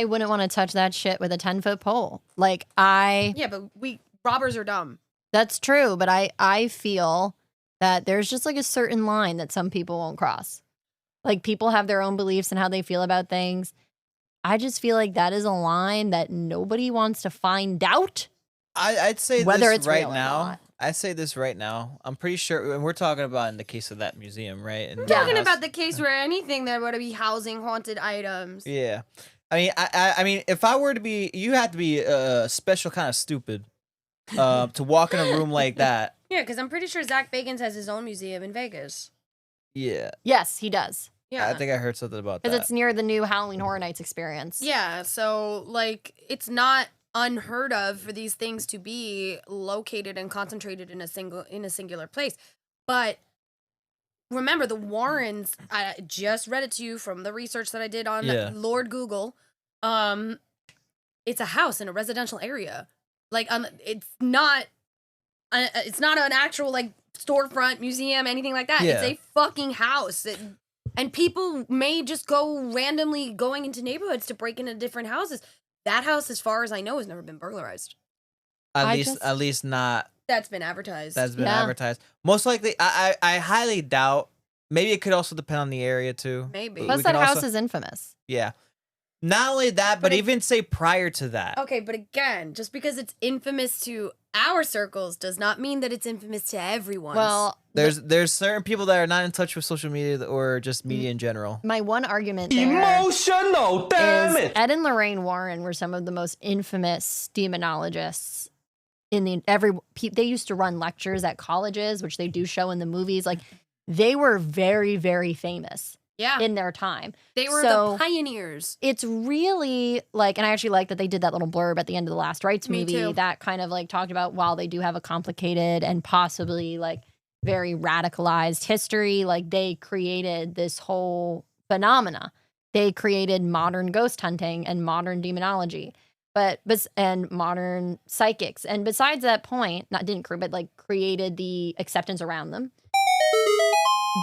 wouldn't want to touch that shit with a 10-foot pole. Like Yeah, but robbers are dumb. that's true, but I feel that there's just like a certain line that some people won't cross. Like people have their own beliefs and how they feel about things. I just feel like that is a line that nobody wants to find out. I'd say Whether this it's right real or now. not. I say this right now. I'm pretty sure, and we're talking about in the case of that museum, right? And I'm that talking house. about the case where anything that would be housing haunted items. Yeah, I mean, I mean, if I were to be, you have to be a special kind of stupid, to walk in a room like that. Yeah, because I'm pretty sure Zach Bagans has his own museum in Vegas. Yeah, Yes, he does. Yeah. I think I heard something about Because that. it's near the new Halloween Horror Nights experience. Yeah, so like it's not unheard of for these things to be located and concentrated in a singular place. But remember, the Warrens, I just read it to you from the research that I did on Yeah. Lord Google. It's a house in a residential area. Like it's not an actual like storefront, museum, anything like that. Yeah. It's a fucking house. And people may just go randomly going into neighborhoods to break into different houses. That house, as far as I know, has never been burglarized. At least not That's been advertised. that's been Yeah. advertised. Most likely, I highly doubt. Maybe it could also depend on the area too. Maybe. Plus, We that can house also- is infamous. Yeah. Not only that, but it- even say prior to that. Okay, but again, just because it's infamous to our circles does not mean that it's infamous to everyone. Well, There's certain people that are not in touch with social media or just media in general. my one argument there Emotional, damn is it. Ed and Lorraine Warren were some of the most infamous demonologists in they used to run lectures at colleges, which they do show in the movies. Like they were very, very famous yeah, in their time. they were so- the pioneers. It's really like, and I actually like that they did that little blurb at the end of the last Rites Me movie too. that kind of like talked about while they do have a complicated and possibly like very radicalized history, like they created this whole phenomena. They created modern ghost hunting and modern demonology, and modern psychics. And besides that point, created the acceptance around them.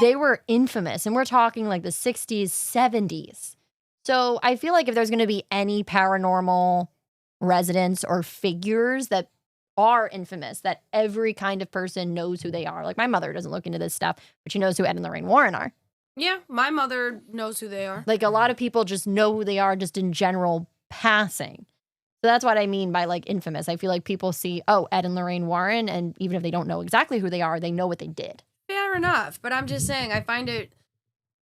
They were infamous, and we're talking like the 60s, 70s. So I feel like if there's going to be any paranormal residents or figures that are infamous, that every kind of person knows who they are. Like my mother doesn't look into this stuff, but she knows who Ed and Lorraine Warren are. Yeah, my mother knows who they are. Like a lot of people just know who they are just in general passing. So that's what I mean by like infamous. I feel like people see, oh, Ed and Lorraine Warren, and even if they don't know exactly who they are, they know what they did. Fair enough, but I'm just saying, I find it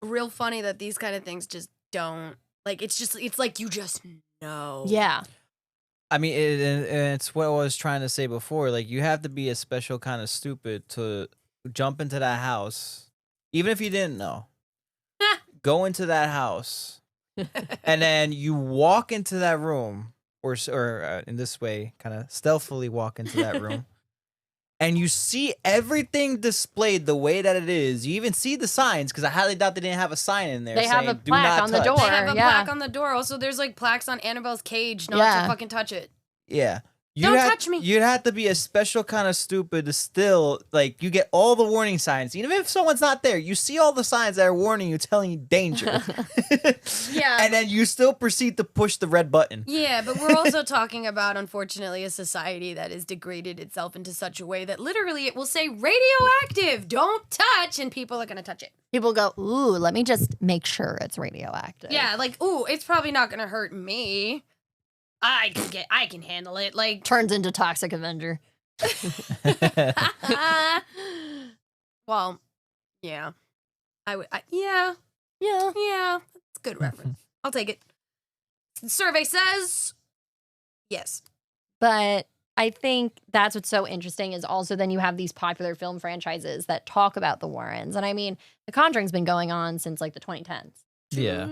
real funny that these kind of things just don't like. It's like you just know. Yeah. I mean, it's what I was trying to say before. Like, you have to be a special kind of stupid to jump into that house, even if you didn't know. Go into that house, and then you walk into that room, or in this way, kind of stealthily walk into that room, and you see everything displayed the way that it is. You even see the signs, because I highly doubt they didn't have a sign in there. They have saying, a "Do plaque not on the touch." door. They have a Yeah. plaque on the door. Also, there's like plaques on Annabelle's cage not Yeah. to fucking touch it. Yeah. Don't touch me. You'd have to be a special kind of stupid to still, like, you get all the warning signs. Even if someone's not there, you see all the signs that are warning you, telling you danger. Yeah. And then you still proceed to push the red button. Yeah, but we're also talking about, unfortunately, a society that has degraded itself into such a way that literally it will say radioactive, don't touch, and people are going to touch it. People go, ooh, let me just make sure it's radioactive. Yeah, like, ooh, it's probably not going to hurt me. I can handle it. Like, Turns into Toxic Avenger. well, yeah. Yeah. Yeah, that's a good reference. I'll take it. The survey says yes. But I think that's what's so interesting is also then you have these popular film franchises that talk about the Warrens. And I mean, The Conjuring's been going on since like the 2010s. Yeah.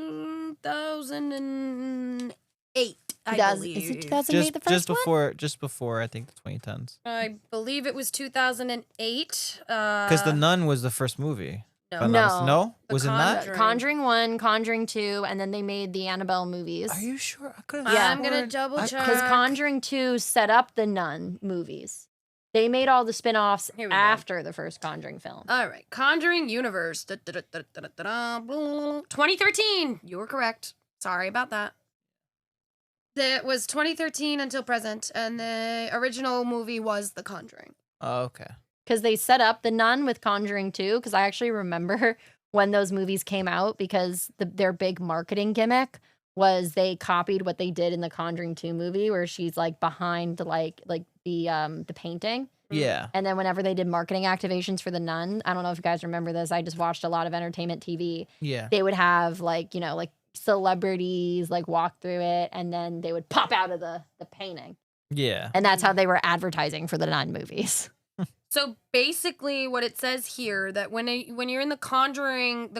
2008, I believe. Is it 2008 the first one? Just before I think the 2010s. I believe it was 2008. Because The Nun was the first movie. No. No? The Was it not? Conjuring. Conjuring 1, Conjuring 2, and then they made the Annabelle movies. Are you sure? I could Yeah. I'm gonna double check. Because Conjuring 2 set up the Nun movies. They made all the spin-offs Here we go. after the first Conjuring film. All right, Conjuring Universe. 2013. You were correct. Sorry about that. That was 2013 until present, and the original movie was The Conjuring. Oh, okay. Because they set up the Nun with Conjuring 2. Because I actually remember when those movies came out because their big marketing gimmick was they copied what they did in the Conjuring 2 movie where she's like behind like the painting. Yeah. And then whenever they did marketing activations for the Nun, I don't know if you guys remember this. I just watched a lot of entertainment TV. Yeah. They would have like celebrities like walk through it and then they would pop out of the painting. Yeah. And that's how they were advertising for the Nun movies. So basically, what it says here that when you're in the Conjuring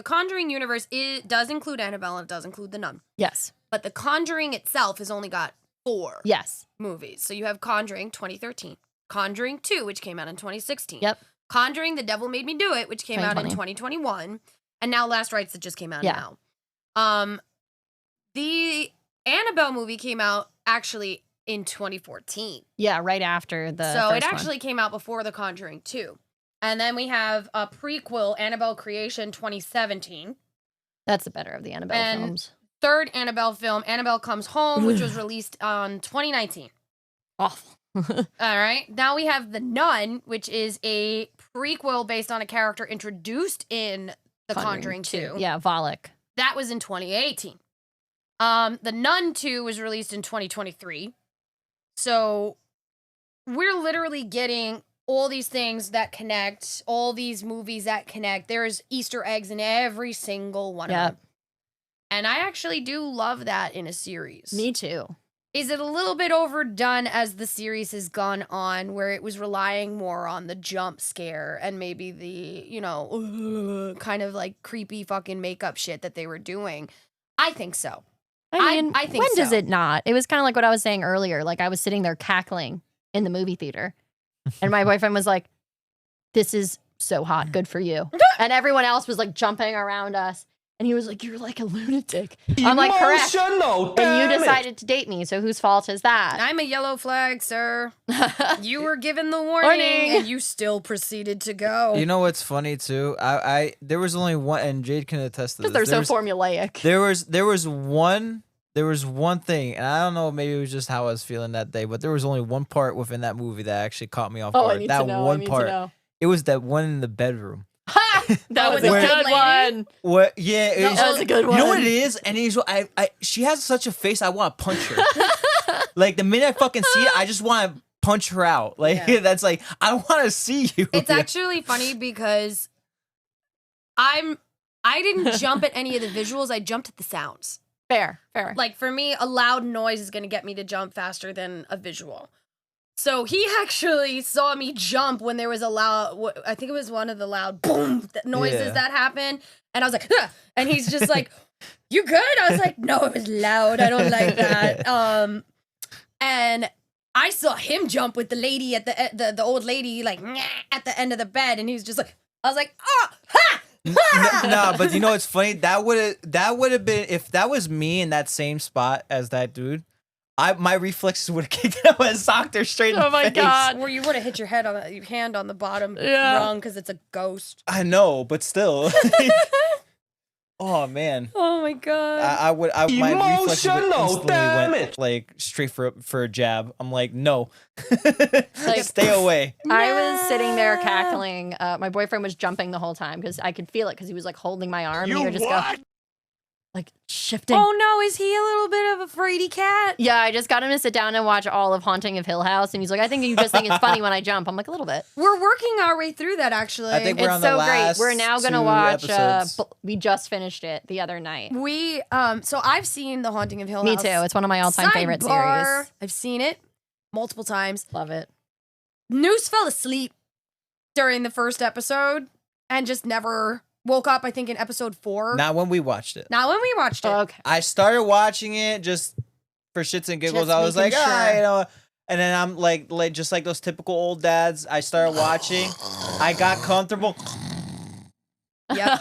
universe, it does include Annabelle and it does include the Nun. Yes. But the Conjuring itself has only got 4 Yes. movies. So you have Conjuring 2013, Conjuring 2, which came out in 2016. Yep. Conjuring The Devil Made Me Do It, which came out in 2020. 2021, and now Last Rites that just came out Yeah. now. The Annabelle movie came out actually in 2014. Yeah, right after the So it first one. actually came out before The Conjuring 2. And then we have a prequel, Annabelle Creation 2017. That's the better of the Annabelle And- films. Third Annabelle film, Annabelle Comes Home, which was released on 2019. Awful. All right. Now we have The Nun, which is a prequel based on a character introduced in The Conjuring 2. Yeah, Volek. That was in 2018. The Nun 2 was released in 2023. So we're literally getting all these things that connect, all these movies that connect. There's Easter eggs in every single one of Yep. them. And I actually do love that in a series. Me too. Is it a little bit overdone as the series has gone on, where it was relying more on the jump scare and maybe the, kind of like creepy fucking makeup shit that they were doing? I think so. I mean, I think when does so. it not? It was kind of like what I was saying earlier. Like I was sitting there cackling in the movie theater, and my boyfriend was like, "This is so hot, good for you," and everyone else was like jumping around us, and he was like, "You're like a lunatic." I'm like, "Correct." Emotional, And damn you it. decided to date me, so whose fault is that? I'm a yellow flag, sir. You were given the warning, Warning. and you still proceeded to go. You know what's funny too? I there was only one, and Jade can attest to this. Because they're so There was- formulaic. there was one thing, and I don't know, maybe it was just how I was feeling that day, but there was only one part within that movie that actually caught me off Oh, guard. I need that to know. I one need part. to know. It was that one in the bedroom. That was with a the good old lady? one. What? Yeah, No, That was a good You know what one. it is? And he's she has such a face. I want to punch her. Like the minute I fucking see it, I just want to punch her out. Like Yeah. that's like I want to see you. It's actually funny because I'm I didn't jump at any of the visuals. I jumped at the sounds. Fair. Like for me, a loud noise is going to get me to jump faster than a visual. So he actually saw me jump when there was a loud, I think it was one of the loud boom noises that happened. And I was like, "Huh," and he's just like, "You good?" I was like, "No, it was loud. I don't like that." And I saw him jump with the lady at the old lady, like at the end of the bed. And he was just like, I was like, "Oh, ha!" No, but you know what's funny? That would have been, if that was me in that same spot as that dude, my reflexes would have kicked out and socked her straight in the face. God. Or you would have hit your hand on the bottom Yeah. rung because it's a ghost. I know, but still. Oh man. Oh my god. My reflexes would Emotional instantly damage. went like straight for a jab. I'm like, no. Stay away. I was sitting there cackling. My boyfriend was jumping the whole time because I could feel it because he was like holding my arm and he would just go like shifting. Oh no, is he a little bit of a fraidy cat? Yeah, I just got him to sit down and watch all of Haunting of Hill House, and he's like, "I think you just think it's funny when I jump." I'm like, "A little bit." We're working our way through that actually. I think we're It's on the so last great. We're now gonna 2 watch. episodes. We just finished it the other night. We so I've seen The Haunting of Hill Me House. too. It's one of my all-time favorite Sidebar, series. I've seen it multiple times. Love it. Nous fell asleep during the first episode and just never woke up, I think, in episode 4. Not when we watched it. Not when we watched it. Okay. I started watching it just for shits and giggles. Just I was like, making sure. you know. And then I'm like just like those typical old dads. I started watching. I got comfortable. Yep.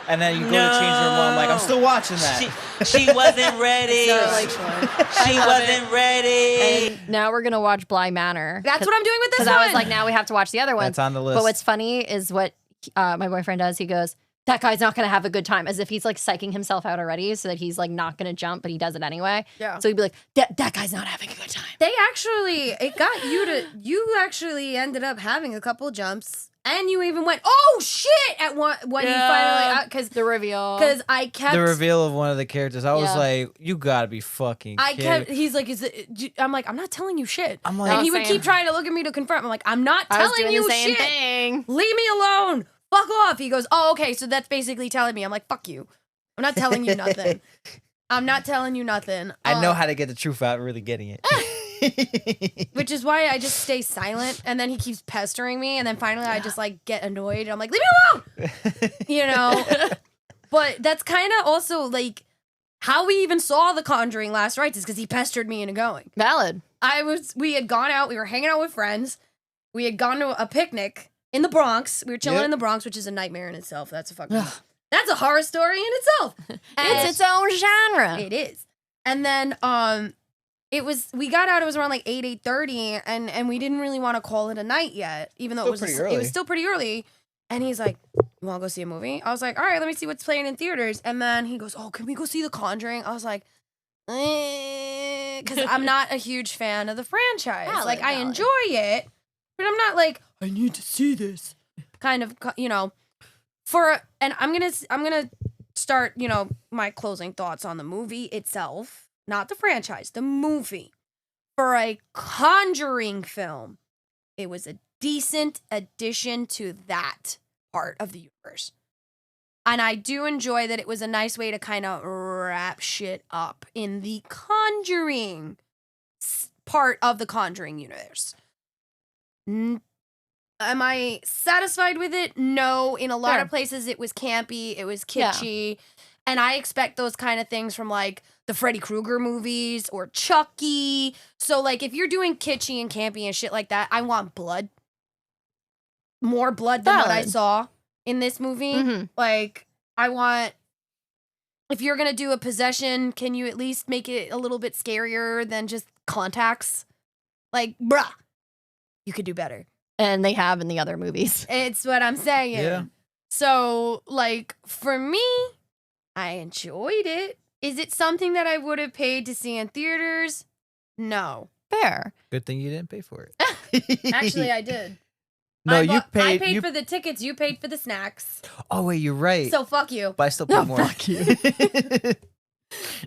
And then you go to change the room. I'm like, I'm still watching that. She wasn't ready. She wasn't ready. And now we're gonna watch Bly Manor. That's what I'm doing with this Because one. I was like, now we have to watch the other one. That's on the list. But what's funny is what my boyfriend does. He goes, "That guy's not gonna have a good time," as if he's like psyching himself out already, so that he's like not gonna jump, but he does it anyway. Yeah. So he'd be like, "That guy's not having a good time." You actually ended up having a couple jumps. And you even went, "Oh shit!" at one when you finally because the reveal. I kept the reveal of one of the characters. I was Yeah. like, you gotta be fucking kidding. he's like, "Is it?" I'm like, "I'm not telling you shit." I'm like, and he would same. keep trying to look at me to confirm. I'm like, "I'm not I was telling doing you the same shit. thing. Leave me alone. Fuck off." He goes, "Oh, okay. So that's basically telling me." I'm like, "Fuck you. I'm not telling you nothing. I'm not telling you nothing." I know how to get the truth out, really getting it. Which is why I just stay silent, and then he keeps pestering me, and then finally I just like get annoyed. I'm like, "Leave me alone," you know. But that's kind of also like how we even saw The Conjuring last Rites is because he pestered me into going. Valid. We had gone out, we were hanging out with friends, we had gone to a picnic in the Bronx. We were chilling Yep. in the Bronx, which is a nightmare in itself. That's a horror story in itself. It's its own genre. It is. And then we got out, it was around like 8:30, and we didn't really want to call it a night yet, even though Still it pretty was early. still pretty early. And he's like, "You want to go see a movie?" I was like, "All right, let me see what's playing in theaters." And then he goes, "Oh, can we go see The Conjuring?" I was like, because I'm not a huge fan of the franchise. Valid, like I valid. enjoy it, but I'm not like, I need to see this kind of, you know. And I'm gonna start, you know, my closing thoughts on the movie itself, not the franchise, the movie. For a Conjuring film, it was a decent addition to that part of the universe. And I do enjoy that it was a nice way to kind of wrap shit up in the Conjuring part of the Conjuring universe. Am I satisfied with it? No. In a lot Sure. of places, it was campy, it was Yeah. kitschy. And I expect those kind of things from like the Freddy Krueger movies or Chucky. So like if you're doing kitschy and campy and shit like that, I want blood. More blood than what I Valid. saw in this movie. Mhm. Like I want, if you're going to do a possession, can you at least make it a little bit scarier than just contacts? Like, bruh, you could do better. And they have in the other movies. It's what I'm saying. Yeah. So, like, for me, I enjoyed it. Is it something that I would have paid to see in theaters? No. Fair. Good thing you didn't pay for it. Actually, I did. No, I you paid. I paid you, for the tickets. You paid for the snacks. oh wait, you're right. So fuck you. but I still pay No, more. fuck you.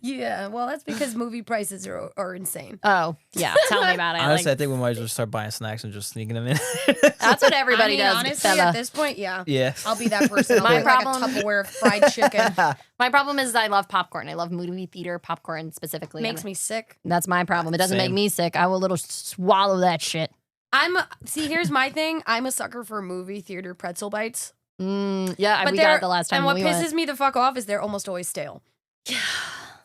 Yeah, well, that's because movie prices are insane. Oh, yeah. Tell me about it. Honestly, Like, I think we might as well start buying snacks and just sneaking them in. that's what everybody does. Honestly, Bella. at this point, yeah. Yeah. I'll be that person. I'll My bring like problem- a Tupperware of fried chicken. My problem is I love popcorn. I love movie theater popcorn specifically. Makes and me sick. That's my problem. It doesn't make Same. me sick. I will little swallow that shit. See, here's my thing. I'm a sucker for movie theater pretzel bites. Yeah, But we got they're- it the last time And what we pisses went. me the fuck off is they're almost always stale.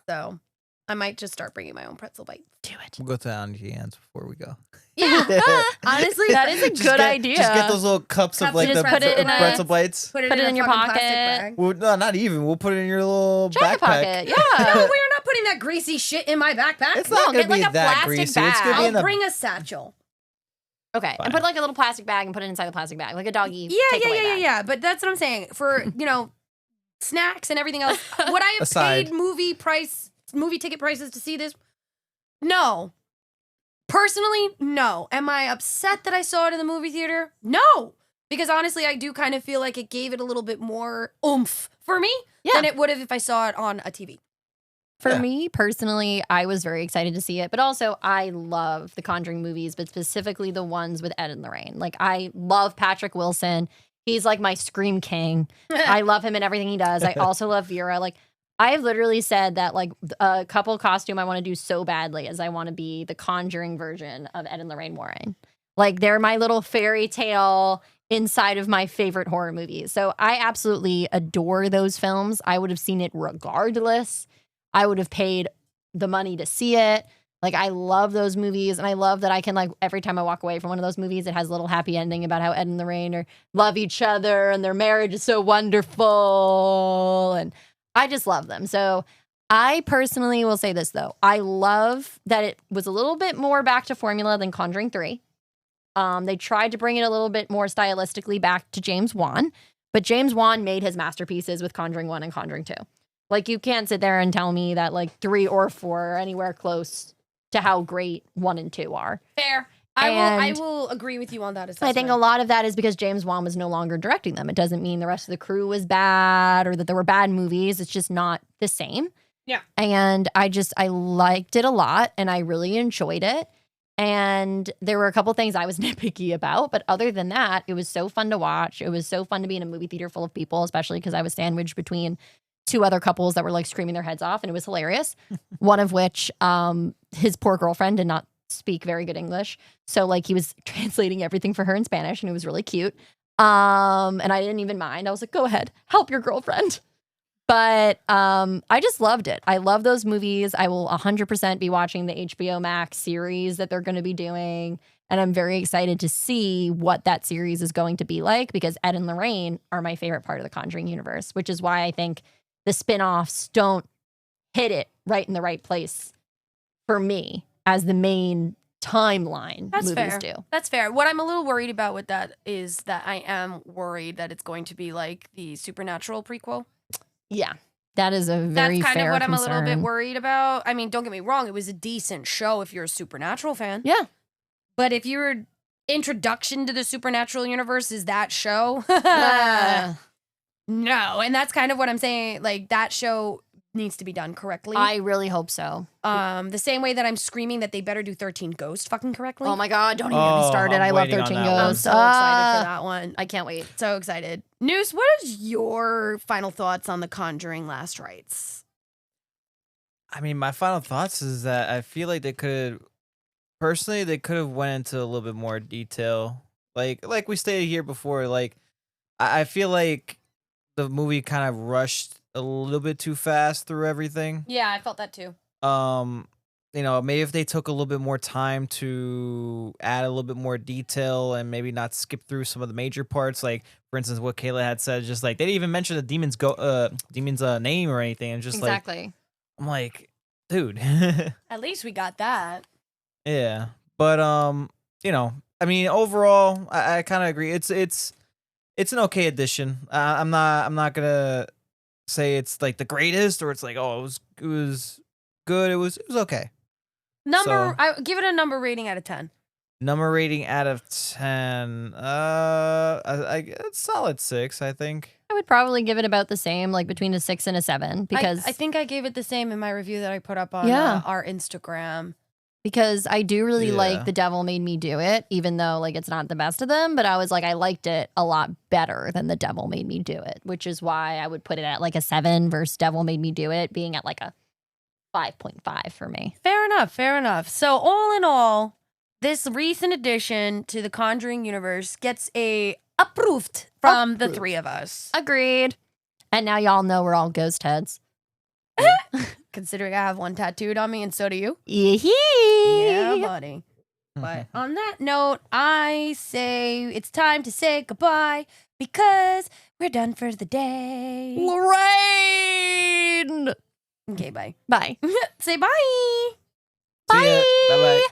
So I might just start bringing my own pretzel bites. Do it. We'll go to Auntie Anne's before we go. Yeah. Honestly, That is a Just good get- idea. Just get those little cups of Cups like of the put it in a- pretzel bites. Put it Put in, it in a your fucking pocket. plastic bag. Well, no, not even. We'll put it in your little Jacket backpack. pocket. No, Yeah. we're not putting that greasy shit in my backpack. It's No, not gonna get, like, be a that plastic greasy. It's bag. gonna be I'll in a bring a satchel. Okay. Fine. And put like a little plastic bag and put it inside the plastic bag. Like a doggy. Yeah, takeaway bag. yeah. But that's what I'm saying. For, snacks and everything else. Would I have Aside. paid movie ticket prices to see this? No. Personally, no. Am I upset that I saw it in the movie theater? No. Because honestly, I do kind of feel like it gave it a little bit more oomph for me than it would have if I saw it on a TV. For Yeah. me personally, I was very excited to see it, but also I love the Conjuring movies, but specifically the ones with Ed and Lorraine. Like I love Patrick Wilson. He's like my scream king. I love him in everything he does. I also love Vera. Like I have literally said that like a couple costume I want to do so badly is I want to be the Conjuring version of Ed and Lorraine Warren. Like they're my little fairy tale inside of my favorite horror movies. So I absolutely adore those films. I would have seen it regardless. I would have paid the money to see it. Like I love those movies, and I love that I can like every time I walk away from one of those movies, it has a little happy ending about how Ed and Lorraine are love each other and their marriage is so wonderful, and I just love them. So I personally will say this though, I love that it was a little bit more back to formula than Conjuring 3. They tried to bring it a little bit more stylistically back to James Wan, but James Wan made his masterpieces with Conjuring 1 and Conjuring 2. Like, you can't sit there and tell me that, like, 3 or 4 are anywhere close to how great 1 and 2 are. Fair. I And- will agree with you on that assessment. I think a lot of that is because James Wan was no longer directing them. It doesn't mean the rest of the crew was bad or that there were bad movies. It's just not the same. Yeah. And I liked it a lot, and I really enjoyed it. And there were a couple things I was nitpicky about, but other than that, it was so fun to watch. It was so fun to be in a movie theater full of people, especially because I was sandwiched between 2 other couples that were like screaming their heads off, and it was hilarious. One of which, his poor girlfriend did not speak very good English, so like he was translating everything for her in Spanish, and it was really cute. And I didn't even mind. I was like, "Go ahead, help your girlfriend." But I just loved it. I love those movies. I will 100% be watching the HBO Max series that they're going to be doing. And I'm very excited to see what that series is going to be like, because Ed and Lorraine are my favorite part of the Conjuring universe, which is why I think the spin-offs don't hit it right in the right place for me as the main timeline That's movies fair. do. That's fair. What I'm a little worried about with that is that I am worried that it's going to be like the Supernatural prequel. Yeah. That is a very That's kind fair of what I'm a little bit concern. worried about. I mean, don't get me wrong, it was a decent show if you're a Supernatural fan. Yeah. But if your introduction to the Supernatural universe is that show, no. And that's kind of what I'm saying. Like, that show needs to be done correctly. I really hope so. The same way that I'm screaming that they better do 13 Ghosts fucking correctly. Oh my God, don't even get me Oh, started. I'm I love waiting on 13 that one. I'm Ghosts. so excited for that one. I can't wait. So excited. Nous, what is your final thoughts on the Conjuring Last Rites? I mean, my final thoughts is that I feel like they could have went into a little bit more detail. Like we stated here before, like I feel like the movie kind of rushed a little bit too fast through everything. Yeah, I felt that too. Maybe if they took a little bit more time to add a little bit more detail and maybe not skip through some of the major parts, like for instance what Kayla had said, just like they didn't even mention the demon's name or anything, and just Exactly. I'm like, dude. At least we got that. Yeah, but I mean, overall, I kind of agree. It's an okay addition. I'm not gonna say it's like the greatest, or it's like, oh, it was good. It was okay. I give it a number rating out of 10. Number rating out of 10. It's solid 6, I think. I would probably give it about the same, like between a 6 and a 7, because I think I gave it the same in my review that I put up on Yeah. our Instagram. because I do really Yeah. like The Devil Made Me Do It, even though like it's not the best of them. But I was like, I liked it a lot better than The Devil Made Me Do It, which is why I would put it at like a 7 versus Devil Made Me Do It being at like a 5.5 for me. Fair enough. Fair enough. So all in all, this recent addition to the Conjuring universe gets a approved from the Approved. 3 of us. Agreed. And now y'all know we're all ghost heads. Considering I have one tattooed on me and so do you. Yeah, Yeah, buddy. But on that note, I say it's time to say goodbye because we're done for the day. Lorraine. Okay, bye. Bye. Say bye. See ya. Bye bye.